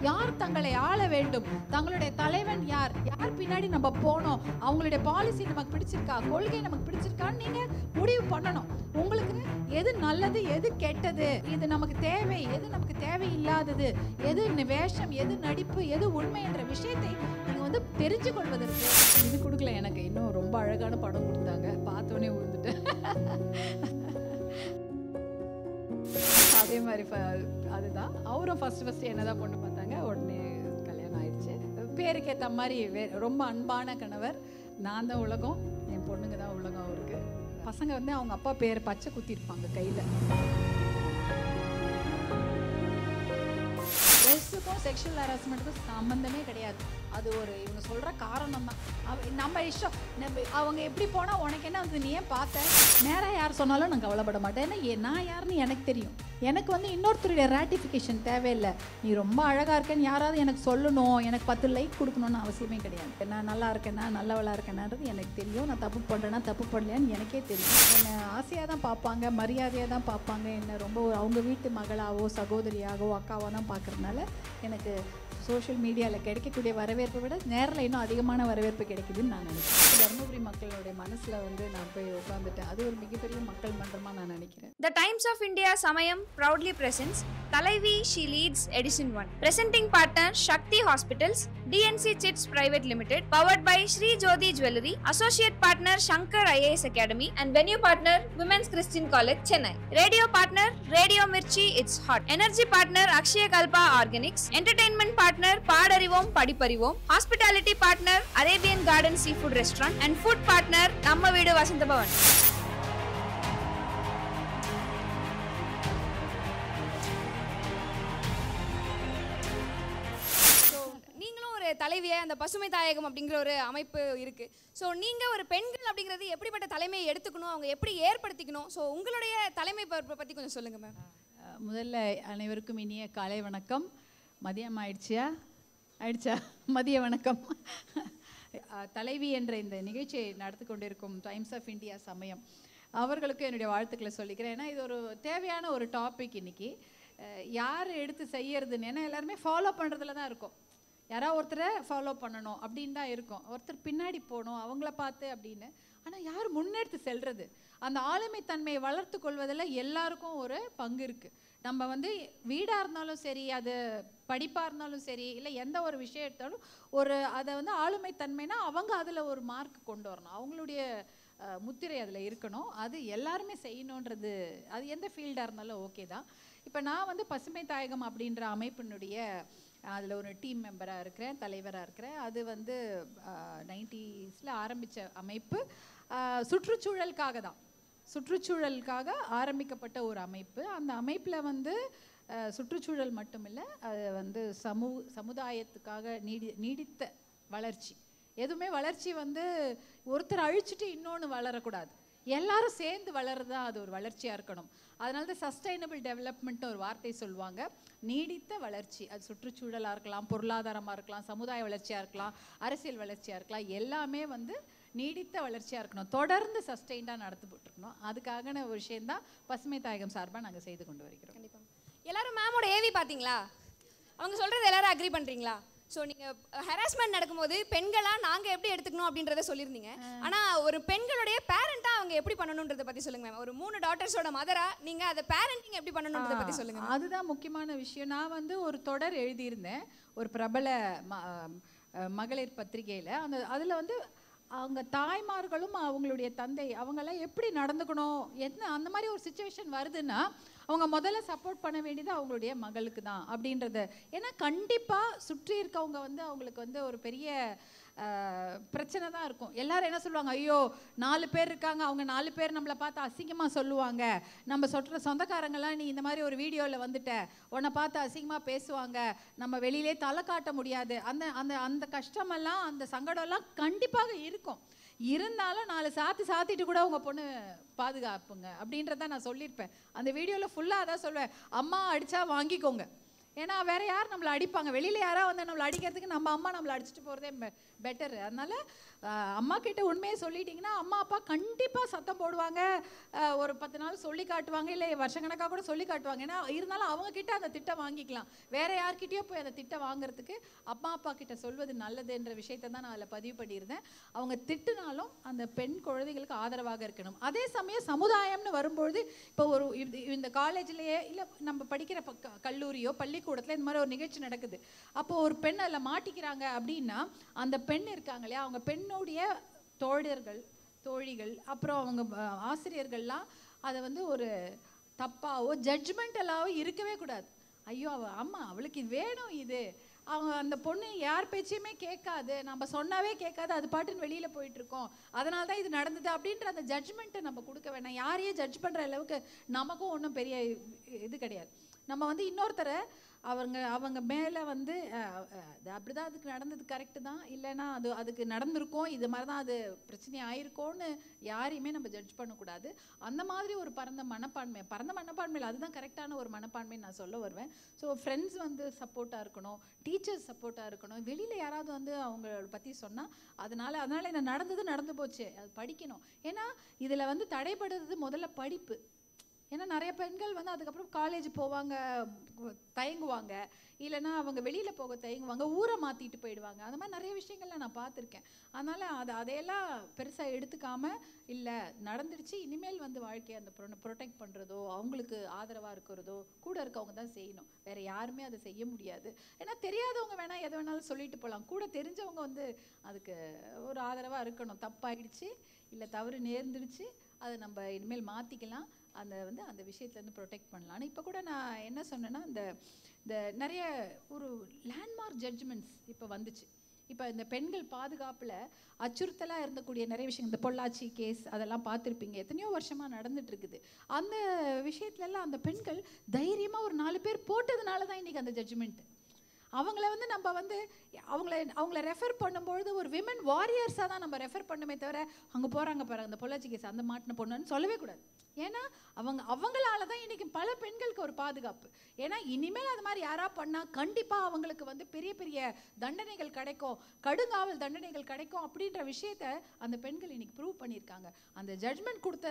யார் தங்களை ஆள வேண்டும், தங்களுடைய தலைவன் யார், யார் பின்னாடி நம்ம போனோம், அவங்களுடைய பாலிசி நமக்கு பிடிச்சிருக்கா, கொள்கை நமக்கு பிடிச்சிருக்கான்னு நீங்க முடிவு பண்ணணும். உங்களுக்கு எது நல்லது, எது கெட்டது, இது நமக்கு தேவை, எது நமக்கு தேவையில்லாதது, எது வேஷம், எது நடிப்பு, எது உண்மை என்ற விஷயத்தை நீங்க வந்து தெரிஞ்சு கொள்வதற்கு. இது கொடுக்கல எனக்கு, இன்னும் ரொம்ப அழகான படம் கொடுத்தாங்க, பார்த்தோன்னே விழுந்துட்டேன். அதே மாதிரி அதுதான் அவரும் ஃபர்ஸ்ட் என்னதான் பொண்ணு பார்த்தாங்க, உடனே கல்யாணம் ஆயிடுச்சு. பேருக்கு ஏற்ற மாதிரி ரொம்ப அன்பான கணவர். நான் தான் உலகம், என் பொண்ணுங்க தான் உலகம் அவருக்கு. பசங்க வந்து அவங்க அப்பா பேர் பச்சை குத்திருப்பாங்க கையில். ட்ரெஸ்ஸுக்கும் செக்ஷுவல் ஹராஸ்மெண்ட்டுக்கும் சம்மந்தமே கிடையாது. அது ஒரு இவங்க சொல்கிற காரணம் தான். நம்ம இஷ்டம். அவங்க எப்படி போனால் உனக்கு என்ன வந்து நீ ஏன் பார்த்த, நேராக யார் சொன்னாலும் நான் கவலைப்பட மாட்டேன். ஏன்னா நான் யாருன்னு எனக்கு தெரியும். எனக்கு வந்து இன்னொருத்தருடைய ராட்டிஃபிகேஷன் தேவையில்லை. நீ ரொம்ப அழகாக இருக்கேன்னு யாராவது எனக்கு சொல்லணும், எனக்கு 10 லைக் கொடுக்கணும்னு அவசியமே கிடையாது. நான் நல்லா இருக்கேன்னா நல்லவளாக இருக்கேனான்றது எனக்கு தெரியும். நான் தப்பு பண்ணுறேன்னா தப்பு பண்ணலையான்னு எனக்கே தெரியும். என்னை ஆசையாக தான் பார்ப்பாங்க, மரியாதையாக தான் பார்ப்பாங்க. என்னை ரொம்ப அவங்க வீட்டு மகளாவோ சகோதரியாகவோ அக்காவோ தான் பார்க்குறதுனால எனக்கு சோஷியல் மீடியாவில் கிடைக்கக்கூடிய வரவேற்பை விட நேரில் இன்னும் அதிகமான வரவேற்பு கிடைக்குதுன்னு நான் நினைக்கிறேன். தருமபுரி மக்களுடைய மனசில் வந்து நான் போய் உட்காந்துட்டேன். அது ஒரு மிகப்பெரிய மக்கள் மன்றமாக நான் நினைக்கிறேன். The Times of India Samayam proudly presents Talaivi She Leads Edition 1. Presenting partner Shakti Hospitals, DNC Chits Private Limited, powered by Sri Jyoti Jewellery, associate partner Shankar IAS Academy, and venue partner Women's Christian College, Chennai. Radio partner Radio Mirchi, It's Hot. Energy partner Akshaya Kalpa Organics. Entertainment partner Paadarivom Padiparivom. Hospitality partner Arabian Garden Seafood Restaurant, and food partner Namma Veedu Vasantha Bhavan. தலைவியை அந்த பசுமை தாயகம் அப்படிங்கிற ஒரு அமைப்பு இருக்கு. So நீங்கள் ஒரு பெண்கள் அப்படிங்கிறது எப்படிப்பட்ட தலைமையை எடுத்துக்கணும், அவங்க எப்படி ஏற்படுத்திக்கணும், ஸோ உங்களுடைய தலைமை பொறுப்பை பற்றி கொஞ்சம் சொல்லுங்கள் மேம். முதல்ல அனைவருக்கும் இனிய காலை வணக்கம். மதியம் ஆயிடுச்சா மதிய வணக்கம். தலைவி என்ற இந்த நிகழ்ச்சியை நடத்தி கொண்டிருக்கும் டைம்ஸ் ஆஃப் இந்தியா சமயம் அவர்களுக்கு என்னுடைய வாழ்த்துக்களை சொல்லிக்கிறேன். ஏன்னா இது ஒரு தேவையான ஒரு டாபிக். இன்னைக்கு யார் எடுத்து செய்யறதுன்னு, ஏன்னா எல்லாருமே ஃபாலோ பண்ணுறதுல தான் இருக்கும். யாராவது ஒருத்தரை ஃபாலோ பண்ணணும் அப்படின்னு தான் இருக்கும், ஒருத்தர் பின்னாடி போகணும் அவங்கள பார்த்து அப்படின்னு. ஆனால் யார் முன்னெடுத்து செல்றது, அந்த ஆளுமை தன்மையை வளர்த்து கொள்வதில் எல்லாருக்கும் ஒரு பங்கு இருக்குது. நம்ம வந்து வீடாக இருந்தாலும் சரி, அது படிப்பாக இருந்தாலும் சரி, இல்லை எந்த ஒரு விஷயம் எடுத்தாலும் அதை வந்து ஆளுமை தன்மைனா அவங்க அதில் ஒரு மார்க் கொண்டு வரணும், அவங்களுடைய முத்திரை அதில் இருக்கணும். அது எல்லாருமே செய்யணுன்றது, அது எந்த ஃபீல்டாக இருந்தாலும் ஓகே தான். இப்போ நான் வந்து பசுமை தாயகம் அப்படின்ற அமைப்பினுடைய அதில் ஒரு டீம் மெம்பராக இருக்கிறேன், தலைவராக இருக்கிறேன். அது வந்து 90s ஆரம்பித்த அமைப்பு. சுற்றுச்சூழலுக்காக ஆரம்பிக்கப்பட்ட ஒரு அமைப்பு. அந்த அமைப்பில் வந்து சுற்றுச்சூழல் மட்டும் இல்லை, அது வந்து சமுதாயத்துக்காக நீடித்த வளர்ச்சி. எதுவுமே வளர்ச்சி வந்து ஒருத்தர் அழிச்சிட்டு இன்னொன்று வளரக்கூடாது, எல்லாரும் சேர்ந்து வளர்றது தான் அது ஒரு வளர்ச்சியாக இருக்கணும். அதனால தான் சஸ்டைனபிள் டெவலப்மெண்ட்னு ஒரு வார்த்தை சொல்லுவாங்க. நீடித்த வளர்ச்சி, அது சுற்றுச்சூழலாக இருக்கலாம், பொருளாதாரமாக இருக்கலாம், சமுதாய வளர்ச்சியாக இருக்கலாம், அரசியல் வளர்ச்சியாக இருக்கலாம், எல்லாமே வந்து நீடித்த வளர்ச்சியாக இருக்கணும், தொடர்ந்து சஸ்டெயின்டாக நடத்தப்பட்டிருக்கணும். அதுக்கான ஒரு விஷயந்தான் பசுமை தாயகம் சார்பாக நாங்கள் செய்து கொண்டு வருகிறோம். கண்டிப்பாக எல்லாரும் மேமோட ஏவி பார்த்தீங்களா, அவங்க சொல்கிறது எல்லாரும் அக்ரி பண்ணுறீங்களா? ஸோ நீங்கள் ஹராஸ்மெண்ட் நடக்கும்போது பெண்களாக நாங்கள் எப்படி எடுத்துக்கணும் அப்படின்றத சொல்லியிருந்தீங்க. ஆனால் ஒரு பெண்களுடைய பேரண்ட்டாக அவங்க எப்படி பண்ணணுன்றதை பற்றி சொல்லுங்கள் மேம். ஒரு 3 டாட்டர்ஸோட மதராக நீங்கள் அதை பேரண்டிங் எப்படி பண்ணணுன்றதை பற்றி சொல்லுங்கள். அதுதான் முக்கியமான விஷயம். நான் வந்து ஒரு தொடர் எழுதியிருந்தேன் ஒரு பிரபல மகளிர் பத்திரிகையில். அதில் வந்து அவங்க தாய்மார்களும் அவங்களுடைய தந்தை அவங்கெல்லாம் எப்படி நடந்துக்கணும், என்ன அந்த மாதிரி ஒரு சிச்சுவேஷன் வருதுன்னா அவங்க முதல்ல சப்போர்ட் பண்ண வேண்டியது அவங்களுடைய மகளுக்கு தான் அப்படின்றது. ஏன்னா கண்டிப்பாக சுற்றி இருக்கவங்க வந்து அவங்களுக்கு வந்து ஒரு பெரிய பிரச்சனை தான் இருக்கும். எல்லாரும் என்ன சொல்லுவாங்க, ஐயோ 4 பேர் இருக்காங்க, அவங்க 4 பேர் நம்மளை பார்த்து அசிங்கமாக சொல்லுவாங்க, நம்ம சொல்கிற சொந்தக்காரங்களாம் நீ இந்த மாதிரி ஒரு வீடியோவில் வந்துட்ட உன்னை பார்த்து அசிங்கமாக பேசுவாங்க, நம்ம வெளியிலே தலை காட்ட முடியாது. அந்த அந்த அந்த கஷ்டமெல்லாம் அந்த சங்கடம்லாம் கண்டிப்பாக இருக்கும். இருந்தாலும் 4 சாத்திட்டு கூட உங்கள் பொண்ணு பாதுகாப்புங்க அப்படின்றத நான் சொல்லியிருப்பேன். அந்த வீடியோவில் ஃபுல்லாக அதான் சொல்லுவேன், அம்மா அடித்தா வாங்கிக்கோங்க, ஏன்னா வேற யார் நம்மளை அடிப்பாங்க? வெளியில யாராவது வந்து நம்மளை அடிக்கிறதுக்கு நம்ம அம்மா நம்மளை அடிச்சுட்டு போகிறதே பெட்டர். அதனால அம்மா கிட்ட உண்மையை சொல்லிட்டீங்கன்னா அம்மா அப்பா கண்டிப்பாக சத்தம் போடுவாங்க, ஒரு 10 நாள் சொல்லி காட்டுவாங்க, இல்லை வருஷக்கணக்காக கூட சொல்லி காட்டுவாங்க. ஏன்னா இருந்தாலும் அவங்க கிட்ட அந்த திட்டம் வாங்கிக்கலாம். வேற யார்கிட்டயோ போய் அந்த திட்டம் வாங்குறதுக்கு அம்மா அப்பா கிட்ட சொல்வது நல்லதுன்ற விஷயத்தை தான் நான் அதில் பதிவு பண்ணியிருந்தேன். அவங்க திட்டுனாலும் அந்த பெண் குழந்தைகளுக்கு ஆதரவாக இருக்கணும். அதே சமயம் சமுதாயம்னு வரும்பொழுது இப்போ ஒரு இந்த காலேஜ்லேயே இல்லை நம்ம படிக்கிற கல்லூரியோ பள்ளிக்கூடத்தில் இந்த மாதிரி ஒரு நிகழ்ச்சி நடக்குது. அப்போ ஒரு பெண் அதில் மாட்டிக்கிறாங்க அப்படின்னா அந்த பெண் இருக்காங்க இல்லையா, அவங்க பெண்ணுடைய தோழர்கள் தோழிகள் அப்புறம் அவங்க ஆசிரியர்கள்லாம் அதை வந்து ஒரு தப்பாவோ ஜட்ஜ்மெண்டலாவோ இருக்கவே கூடாது. ஐயோ ஆமாம் அவளுக்கு இது வேணும், இது அவங்க அந்த பொண்ணு யார் பேச்சையுமே கேட்காது, நம்ம சொன்னாவே கேட்காது, அது பாட்டுன்னு வெளியில் போயிட்டுருக்கோம், அதனால தான் இது நடந்தது அப்படின்ற அந்த ஜட்ஜ்மெண்ட்டை நம்ம கொடுக்க வேணாம். யாரையும் ஜட்ஜ் பண்ணுற அளவுக்கு நமக்கும் ஒன்றும் பெரிய இது கிடையாது. நம்ம வந்து இன்னொருத்தரை அவங்க மேலே வந்து அப்படிதான் அதுக்கு நடந்தது கரெக்டு தான், இல்லைன்னா அதுக்கு நடந்திருக்கோம், இது மாதிரி தான் அது பிரச்சனை ஆயிருக்கோன்னு யாரையுமே நம்ம ஜட்ஜ் பண்ணக்கூடாது. அந்த மாதிரி ஒரு பரந்த மனப்பான்மையில் அதுதான் கரெக்டான ஒரு மனப்பான்மைன்னு நான் சொல்ல வருவேன். ஸோ ஃப்ரெண்ட்ஸ் வந்து சப்போர்ட்டாக இருக்கணும், டீச்சர்ஸ் சப்போர்ட்டாக இருக்கணும். வெளியில் யாராவது வந்து அவங்கள பற்றி சொன்னால் அதனால என்ன நடந்து போச்சு, அது படிக்கணும். ஏன்னா இதில் வந்து தடைப்படுறது முதல்ல படிப்பு. ஏன்னா நிறைய பெண்கள் வந்து அதுக்கப்புறம் காலேஜ் போவாங்க, தயங்குவாங்க, இல்லைன்னா அவங்க வெளியில் போக தயங்குவாங்க, ஊரை மாற்றிட்டு போயிடுவாங்க. அந்த மாதிரி நிறைய விஷயங்கள்ல நான் பார்த்துருக்கேன். அதனால் அதையெல்லாம் பெருசாக எடுத்துக்காமல், இல்லை நடந்துடுச்சு இனிமேல் வந்து வாழ்க்கையை அந்த ப்ரொடெக்ட் பண்ணுறதோ அவங்களுக்கு ஆதரவாக இருக்கிறதோ கூட இருக்கவங்க தான் செய்யணும். வேறு யாருமே அதை செய்ய முடியாது. ஏன்னா தெரியாதவங்க வேணால் எதை வேணாலும் சொல்லிட்டு போகலாம், கூட தெரிஞ்சவங்க வந்து அதுக்கு ஒரு ஆதரவாக இருக்கணும். தப்பாயிடுச்சு இல்லை தவறு நேர்ந்துடுச்சு, அதை நம்ம இனிமேல் மாற்றிக்கலாம், அந்த விஷயத்துலேருந்து ப்ரொடெக்ட் பண்ணலான்னு. இப்போ கூட நான் என்ன சொன்னேன்னா, இந்த நிறைய ஒரு லேண்ட்மார்க் ஜட்ஜ்மெண்ட்ஸ் இப்போ வந்துச்சு. இப்போ இந்த பெண்கள் பாதுகாப்பில் அச்சுறுத்தலாக இருந்தக்கூடிய நிறைய விஷயங்கள், இந்த பொள்ளாச்சி கேஸ் அதெல்லாம் பார்த்துருப்பீங்க, எத்தனையோ வருஷமாக நடந்துட்டு இருக்குது. அந்த விஷயத்துலலாம் அந்த பெண்கள் தைரியமாக ஒரு 4 பேர் போட்டதுனால தான் இன்றைக்கி அந்த ஜட்ஜ்மெண்ட்டு. அவங்கள வந்து நம்ம வந்து அவங்கள ரெஃபர் பண்ணும்பொழுது ஒரு விமன் வாரியர்ஸாக தான் நம்ம ரெஃபர் பண்ணுமே தவிர, அங்கே போகிறாங்க பாருங்க அந்த பொள்ளாச்சி கேஸ் அந்த மாட்டின பொண்ணுன்னு சொல்லவே கூடாது. ஏன்னா அவங்களால தான் இன்றைக்கி பல பெண்களுக்கு ஒரு பாதுகாப்பு. ஏன்னா இனிமேல் அது மாதிரி யாரா பண்ணால் கண்டிப்பாக அவங்களுக்கு வந்து பெரிய பெரிய தண்டனைகள் கிடைக்கும், கடுங்காவல் தண்டனைகள் கிடைக்கும் அப்படின்ற விஷயத்த அந்த பெண்கள் இன்னைக்கு ப்ரூவ் பண்ணியிருக்காங்க. அந்த ஜட்ஜ்மெண்ட் கொடுத்த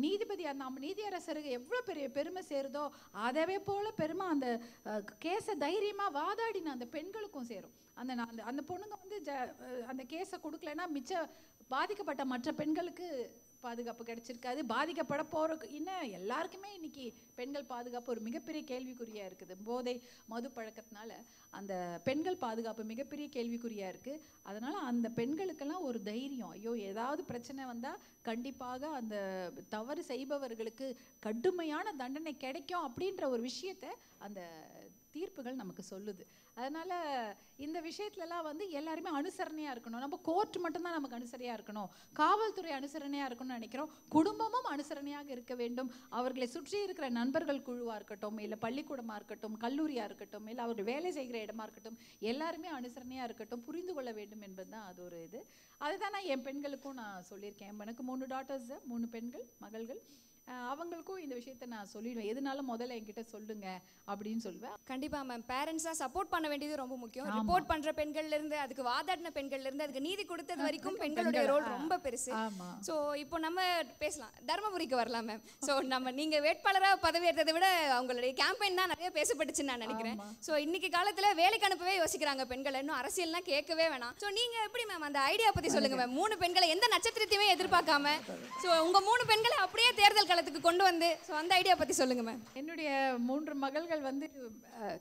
நீதிபதி, அந்த நீதியரசருக்கு எவ்வளோ பெரிய பெருமை சேருதோ அதவே போல பெருமை அந்த கேஸை தைரியமாக வாதாடின அந்த பெண்களுக்கும் சேரும். அந்த பொண்ணுங்க வந்து அந்த கேஸை கொடுக்கலன்னா மிச்ச பாதிக்கப்பட்ட மற்ற பெண்களுக்கு பாதுகாப்பு கிடைச்சிருக்காது. பாதிக்கப்பட போகிற இன்னும் எல்லாருக்குமே இன்னைக்கு பெண்கள் பாதுகாப்பு ஒரு மிகப்பெரிய கேள்விக்குறியாக இருக்குது. போதை மது பழக்கத்தினால அந்த பெண்கள் பாதுகாப்பு மிகப்பெரிய கேள்விக்குறியாக இருக்குது. அதனால் அந்த பெண்களுக்கெல்லாம் ஒரு தைரியம், ஐயோ ஏதாவது பிரச்சனை வந்தால் கண்டிப்பாக அந்த தவறு செய்பவர்களுக்கு கடுமையான தண்டனை கிடைக்கும் அப்படின்ற ஒரு விஷயத்தை அந்த தீர்ப்புகள் நமக்கு சொல்லுது. அதனால் இந்த விஷயத்துலலாம் வந்து எல்லாருமே அனுசரணையாக இருக்கணும். நம்ம கோர்ட் மட்டும்தான் நமக்கு அனுசரணையாக இருக்கணும், காவல்துறை அனுசரணையாக இருக்கணும்னு நினைக்கிறோம். குடும்பமும் அனுசரணையாக இருக்க வேண்டும். அவர்களை சுற்றி இருக்கிற நண்பர்கள் குழுவாக இருக்கட்டும், இல்லை பள்ளிக்கூடமாக இருக்கட்டும், கல்லூரியாக இருக்கட்டும், இல்லை அவர்கள் வேலை செய்கிற இடமா இருக்கட்டும், எல்லாருமே அனுசரணையாக இருக்கட்டும், புரிந்து கொள்ள வேண்டும் என்பது தான் அது ஒரு இது. அதுதான் நான் என் பெண்களுக்கும் நான் சொல்லியிருக்கேன். எனக்கு 3 டாட்டர்ஸ், 3 பெண்கள் மகள்கள். அவங்களுக்கும் இந்த விஷயத்த நான் சொல்லிடுவேன், எதுனாலும் முதல்ல என்கிட்ட சொல்லுங்க அப்படின்னு சொல்லுவேன். கண்டிப்பா மேம், பேரண்ட்ஸாக சப்போர்ட் பண்ண வேண்டியது ரொம்ப முக்கியம். ரிப்போர்ட் பண்ற பெண்கள்ல இருந்து, அதுக்கு வாதாடின பெண்கள்ல இருந்து, அதுக்கு நீதி கொடுத்தது வரைக்கும் பெண்களுடைய ரோல் ரொம்ப பெருசு. ஸோ இப்போ நம்ம பேசலாம், தர்மபுரிக்கு வரலாம் மேம். ஸோ நீங்க வேட்பாளராக பதவியேற்றதை விட அவங்களுடைய கேம்பெயின் தான் நிறைய பேசப்பட்டுச்சுன்னு நான் நினைக்கிறேன். ஸோ இன்னைக்கு காலத்துல வேலைக்கு அனுப்பவே யோசிக்கிறாங்க பெண்கள், இன்னும் அரசியல்னா கேட்கவே வேணாம். ஸோ நீங்க எப்படி மேம் அந்த ஐடியா பத்தி சொல்லுங்க மேம். 3 பெண்களை எந்த நட்சத்திரத்தையுமே எதிர்பார்க்காம, ஸோ உங்க 3 பெண்களை அப்படியே தேர்தல் கொண்டு வந்து, சோ அந்த ஐடியா பத்தி சொல்லுங்க மேம். என்னுடைய 3 மகள்கள் வந்து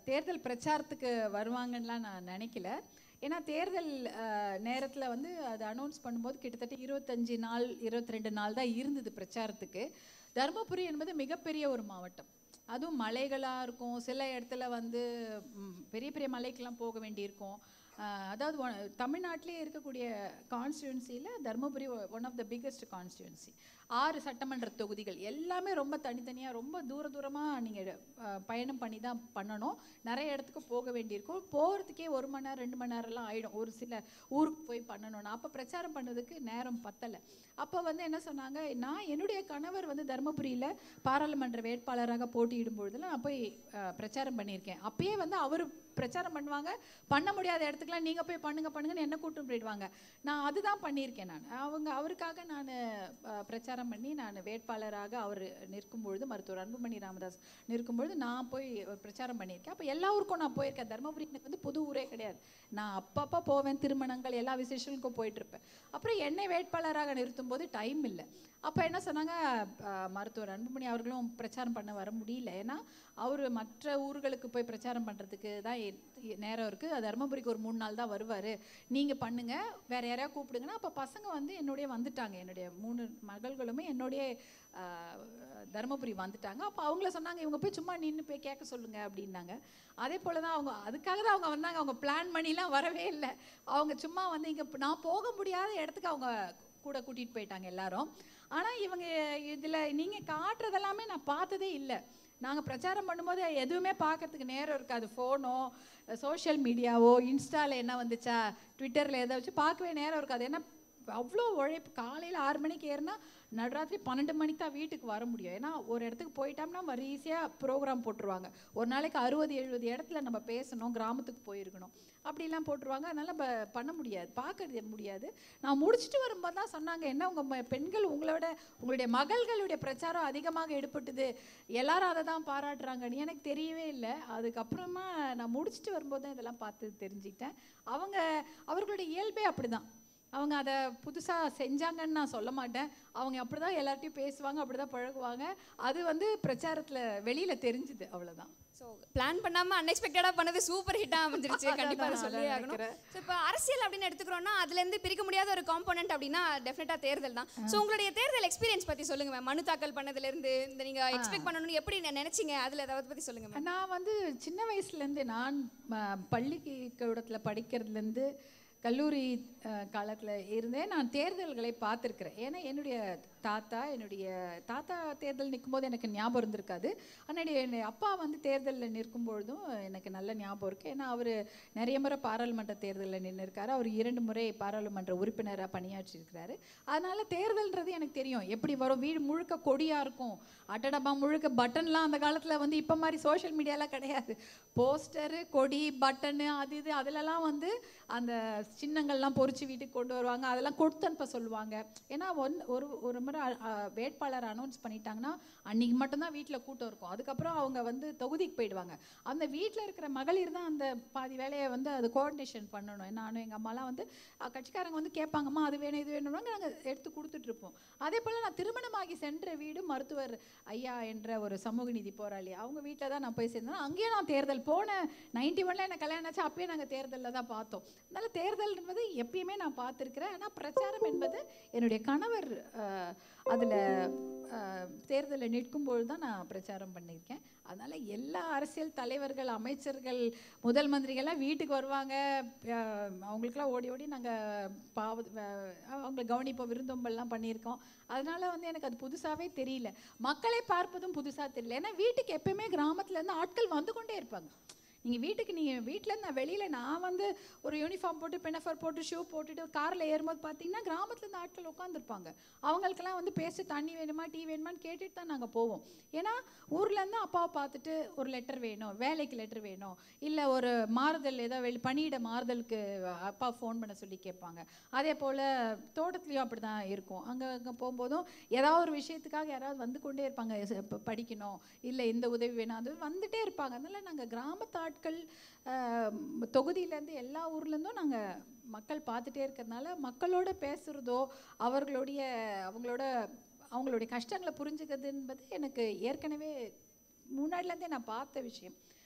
தேர்தல் பிரச்சாரத்துக்கு வருவாங்கன்னு நான் நினைக்கல. ஏன்னா தேர்தல் நேரத்தில் வந்து அது அனௌன்ஸ் பண்ணும்போது கிட்டத்தட்ட 25 நாள் 22 நாள் தான் இருந்தது பிரச்சாரத்துக்கு. தருமபுரி என்பது மிகப்பெரிய ஒரு மாவட்டம், அதுவும் மலைகளாக இருக்கும். சில இடத்துல வந்து பெரிய பெரிய மலைக்கெல்லாம் போக வேண்டியிருக்கும். அதாவது தமிழ்நாட்டிலே இருக்கக்கூடிய கான்ஸ்டியூன்சியில் Dharmapuri one of the biggest constituency. 6 சட்டமன்ற தொகுதிகள் எல்லாமே ரொம்ப தனித்தனியாக ரொம்ப தூரமாக நீங்கள் பயணம் பண்ணி தான் பண்ணணும். நிறைய இடத்துக்கு போக வேண்டியிருக்கும். போகிறதுக்கே 1 மணி நேரம் 2 மணி நேரம்லாம் ஆகிடும் ஒரு சில ஊருக்கு போய் பண்ணணும்னா. அப்போ பிரச்சாரம் பண்ணதுக்கு நேரம் பத்தலை. அப்போ வந்து என்ன சொன்னாங்க, நான் என்னுடைய கணவர் வந்து தர்மபுரியில் பாராளுமன்ற வேட்பாளராக போட்டியிடும் பொழுதுல நான் போய் பிரச்சாரம் பண்ணியிருக்கேன். அப்பயே வந்து அவர் பிரச்சாரம் பண்ணுவாங்க, பண்ண முடியாத இடத்துக்குலாம் நீங்கள் போய் பண்ணுங்கன்னு என்ன கூட்டம் போயிடுவாங்க. நான் அதுதான் பண்ணியிருக்கேன். அவருக்காக நான் பிரச்சாரம் பண்ணி நான் வேட்பாளராக அவர் நிற்கும்பொழுது, மருத்துவர் அன்புமணி ராமதாஸ் நிற்கும்பொழுது நான் போய் பிரச்சாரம் பண்ணியிருக்கேன். அப்போ எல்லா ஊருக்கும் நான் போயிருக்கேன். தர்மபுரி எனக்கு வந்து புது ஊரே கிடையாது. நான் அப்பப்போ போவேன், திருமணங்கள் எல்லா விசேஷங்களுக்கும் போயிட்டுருப்பேன். அப்புறம் என்னை வேட்பாளராக நிறுத்தும் போது டைம் இல்லை. அப்போ என்ன சொன்னாங்க, மருத்துவர் அன்புமணி அவர்களும் பிரச்சாரம் பண்ண வர முடியல. ஏன்னா அவர் மற்ற ஊர்களுக்கு போய் பிரச்சாரம் பண்ணுறதுக்கு தான் நேரம் இருக்குது. தர்மபுரிக்கு ஒரு 3 நாள் தான் வருவார், நீங்கள் பண்ணுங்கள், வேறு யாரையா கூப்பிடுங்கன்னா. அப்போ பசங்க வந்து என்னுடைய வந்துட்டாங்க, என்னுடைய 3 மகள்களுமே என்னுடைய தர்மபுரி வந்துட்டாங்க. அப்போ அவங்கள சொன்னாங்க, இவங்க போய் சும்மா நின்று போய் கேட்க சொல்லுங்க அப்படின்னாங்க. அதே போல் தான் அவங்க அதுக்காக தான் அவங்க வந்தாங்க. அவங்க பிளான் பண்ணிலாம் வரவே இல்லை. அவங்க சும்மா வந்து இங்கே நான் போக முடியாத இடத்துக்கு அவங்க கூட கூட்டிகிட்டு போயிட்டாங்க எல்லாரும். ஆனால் இவங்க இதில் நீங்கள் காட்டுறதெல்லாமே நான் பார்த்ததே இல்லை. நாங்கள் பிரச்சாரம் பண்ணும்போது எதுவுமே பார்க்கறதுக்கு நேரம் இருக்காது. ஃபோனோ சோஷியல் மீடியாவோ இன்ஸ்டாவில் என்ன வந்துச்சா ட்விட்டரில் எதை வச்சு பார்க்கவே நேரம் இருக்காது. ஏன்னா அவ்வளோ உழைப்பு. காலையில் 6 மணிக்கு ஏறினா நடுராத்திரி 12 மணிக்கு தான் வீட்டுக்கு வர முடியும். ஏன்னா ஒரு இடத்துக்கு போயிட்டோம்னா ஈஸியாக ப்ரோக்ராம் போட்டுருவாங்க. ஒரு நாளைக்கு 60-70 இடத்துல நம்ம பேசணும், கிராமத்துக்கு போயிருக்கணும், அப்படிலாம் போட்டுருவாங்க. அதனால் பண்ண முடியாது, பார்க்கறது முடியாது. நான் முடிச்சுட்டு வரும்போது தான் சொன்னாங்க, என்ன உங்கள் பெண்கள் உங்களுடைய மகள்களுடைய பிரச்சாரம் அதிகமாக எடுப்பட்டுது, எல்லாரும் அதை தான் பாராட்டுறாங்கன்னு எனக்கு தெரியவே இல்லை. அதுக்கப்புறமா நான் முடிச்சுட்டு வரும்போது தான் இதெல்லாம் பார்த்து தெரிஞ்சுக்கிட்டேன். அவர்களுடைய இயல்பே அப்படி தான். அவங்க அதை புதுசாக செஞ்சாங்கன்னு நான் சொல்ல மாட்டேன். அவங்க அப்படி தான் எல்லார்ட்டையும் பேசுவாங்க, அப்படி தான் பழகுவாங்க. அது வந்து பிரச்சாரத்தில் வெளியில் தெரிஞ்சுது, அவ்வளோதான். ஸோ பிளான் பண்ணாமல் அன்எக்ஸ்பெக்டடாக பண்ணது சூப்பர் ஹிட்டாக வந்துருச்சு. கண்டிப்பாக அதை சொல்லி ஆகணும். ஸோ இப்போ அரசியல் அப்படின்னு எடுத்துக்கிறோன்னா அதுலேருந்து பிரிக்க முடியாத ஒரு காம்போனன்ட் அப்படின்னா டெஃபினட்டாக தேர்தல் தான். ஸோ உங்களுடைய தேர்தல் எக்ஸ்பீரியன்ஸ் பற்றி சொல்லுங்க மேம். மனு தாக்கல் பண்ணதுலேருந்து இந்த நீங்கள் எக்ஸ்பெக்ட் பண்ணணும்னு எப்படி நினைச்சிங்க, அதில் ஏதாவது பற்றி சொல்லுங்க மேம். நான் வந்து சின்ன வயசுலேருந்து நான் பள்ளிக்கூடத்தில் படிக்கிறதுலேருந்து கல்லூரி காலத்தில் இருந்தேன் நான் தேர்தல்களை பார்த்துருக்குறேன். ஏன்னா என்னுடைய தாத்தா தேர்தல் நிற்கும்போது எனக்கு ஞாபகம் இருந்திருக்காது. ஆனால் என்னுடைய அப்பா வந்து தேர்தலில் நிற்கும் பொழுதும் எனக்கு நல்ல ஞாபகம் இருக்குது. ஏன்னா அவர் நிறைய முறை பாராளுமன்ற தேர்தலில் நின்றுருக்காரு. அவர் 2 முறை பாராளுமன்ற உறுப்பினராக பணியாற்றியிருக்கிறாரு. அதனால் தேர்தல்ன்றது எனக்கு தெரியும் எப்படி வரும். வீடு முழுக்க கொடியாக இருக்கும், அட்டடமா முழுக்க பட்டன்லாம். அந்த காலத்தில் வந்து இப்போ மாதிரி சோஷியல் மீடியாலாம் கிடையாது. போஸ்டரு, கொடி, பட்டனு, அது இது அதிலலாம் வந்து அந்த சின்னங்கள்லாம் பொறிச்சு வீட்டுக்கு கொண்டு வருவாங்க. அதெல்லாம் கொடுத்து அனுப்ப சொல்லுவாங்க. ஏன்னா ஒரு முறை வேட்பாளர் அனௌன்ஸ் பண்ணிட்டாங்கன்னா அன்றைக்கி மட்டும்தான் வீட்டில் கூட்டம் இருக்கும். அதுக்கப்புறம் அவங்க வந்து தொகுதிக்கு போயிடுவாங்க. அந்த வீட்டில் இருக்கிற மகளிர் தான் அந்த பாதி வேலையை வந்து அது கோஆர்டினேஷன் பண்ணணும். நானும் எங்கள் அம்மாலாம் வந்து கட்சிக்காரங்க வந்து கேட்பாங்கம்மா அது வேணும் இது வேணும்னா நாங்கள் எடுத்து கொடுத்துட்ருப்போம். அதே போல் நான் திருமணமாகி சென்ற வீடு மருத்துவர் ஐயா என்ற ஒரு சமூக நீதி போராளி அவங்க வீட்டில் தான் நான் போய் சேர்ந்தேன். அங்கேயும் நான் தேர்தல் போன 91 எனக்கு கல்யாணம் ஆச்சு. அப்பயே நாங்கள் தேர்தலில் தான் பார்த்தோம். அதனால் தேர்தல் என்பது எப்பயுமே நான் பார்த்துருக்குறேன். ஆனால் பிரச்சாரம் என்பது என்னுடைய கணவர் அதில் தேர்தலில் நிற்கும்போது தான் நான் பிரச்சாரம் பண்ணியிருக்கேன். அதனால் எல்லா அரசியல் தலைவர்கள், அமைச்சர்கள், முதல் மந்திரிகள்லாம் வீட்டுக்கு வருவாங்க. அவங்களுக்கெல்லாம் ஓடி ஓடி நாங்கள் அவங்களை கவனிப்போம், விருந்தோம்பல்லாம் பண்ணியிருக்கோம். அதனால் வந்து எனக்கு அது புதுசாகவே தெரியல. மக்களை பார்ப்பதும் புதுசாக தெரியல. ஏன்னா வீட்டுக்கு எப்பயுமே கிராமத்துலேருந்து ஆட்கள் வந்து கொண்டே இருப்பாங்க. நீங்கள் வீட்டிலேருந்து நான் வந்து ஒரு யூனிஃபார்ம் போட்டு பினஃபர் போட்டு ஷூ போட்டுட்டு காரில் ஏறும்போது பார்த்தீங்கன்னா கிராமத்துலேருந்து ஆட்கள் உட்காந்துருப்பாங்க. அவங்களுக்கெல்லாம் வந்து பேச தண்ணி வேணுமா டீ வேணுமான்னு கேட்டுட்டு தான் நாங்கள் போவோம். ஏன்னா ஊர்லேருந்து அப்பாவை பார்த்துட்டு ஒரு லெட்டர் வேணும், வேலைக்கு லெட்டர் வேணும், இல்லை ஒரு மாறுதல் ஏதோ பணியிட மாறுதலுக்கு அப்பா ஃபோன் பண்ண சொல்லி கேட்பாங்க. அதே போல் தோட்டத்துலேயும் அப்படி தான் இருக்கும். அங்கே போகும்போதும் ஏதாவது ஒரு விஷயத்துக்காக யாராவது வந்து கொண்டே இருப்பாங்க. படிக்கணும், இல்லை இந்த உதவி வேணும், அது வந்துகிட்டே இருப்பாங்க. அதனால் நாங்கள் கிராமத்து தொகுதியிலேருந்து எல்லா ஊர்லேருந்தும் நாங்கள் மக்கள் பார்த்துட்டே இருக்கிறதுனால மக்களோட பேசுகிறதோ அவங்களுடைய கஷ்டங்களை புரிஞ்சுக்கிறது என்பது எனக்கு ஏற்கனவே முன்னாடிலேருந்தே நான் பார்த்த விஷயம்.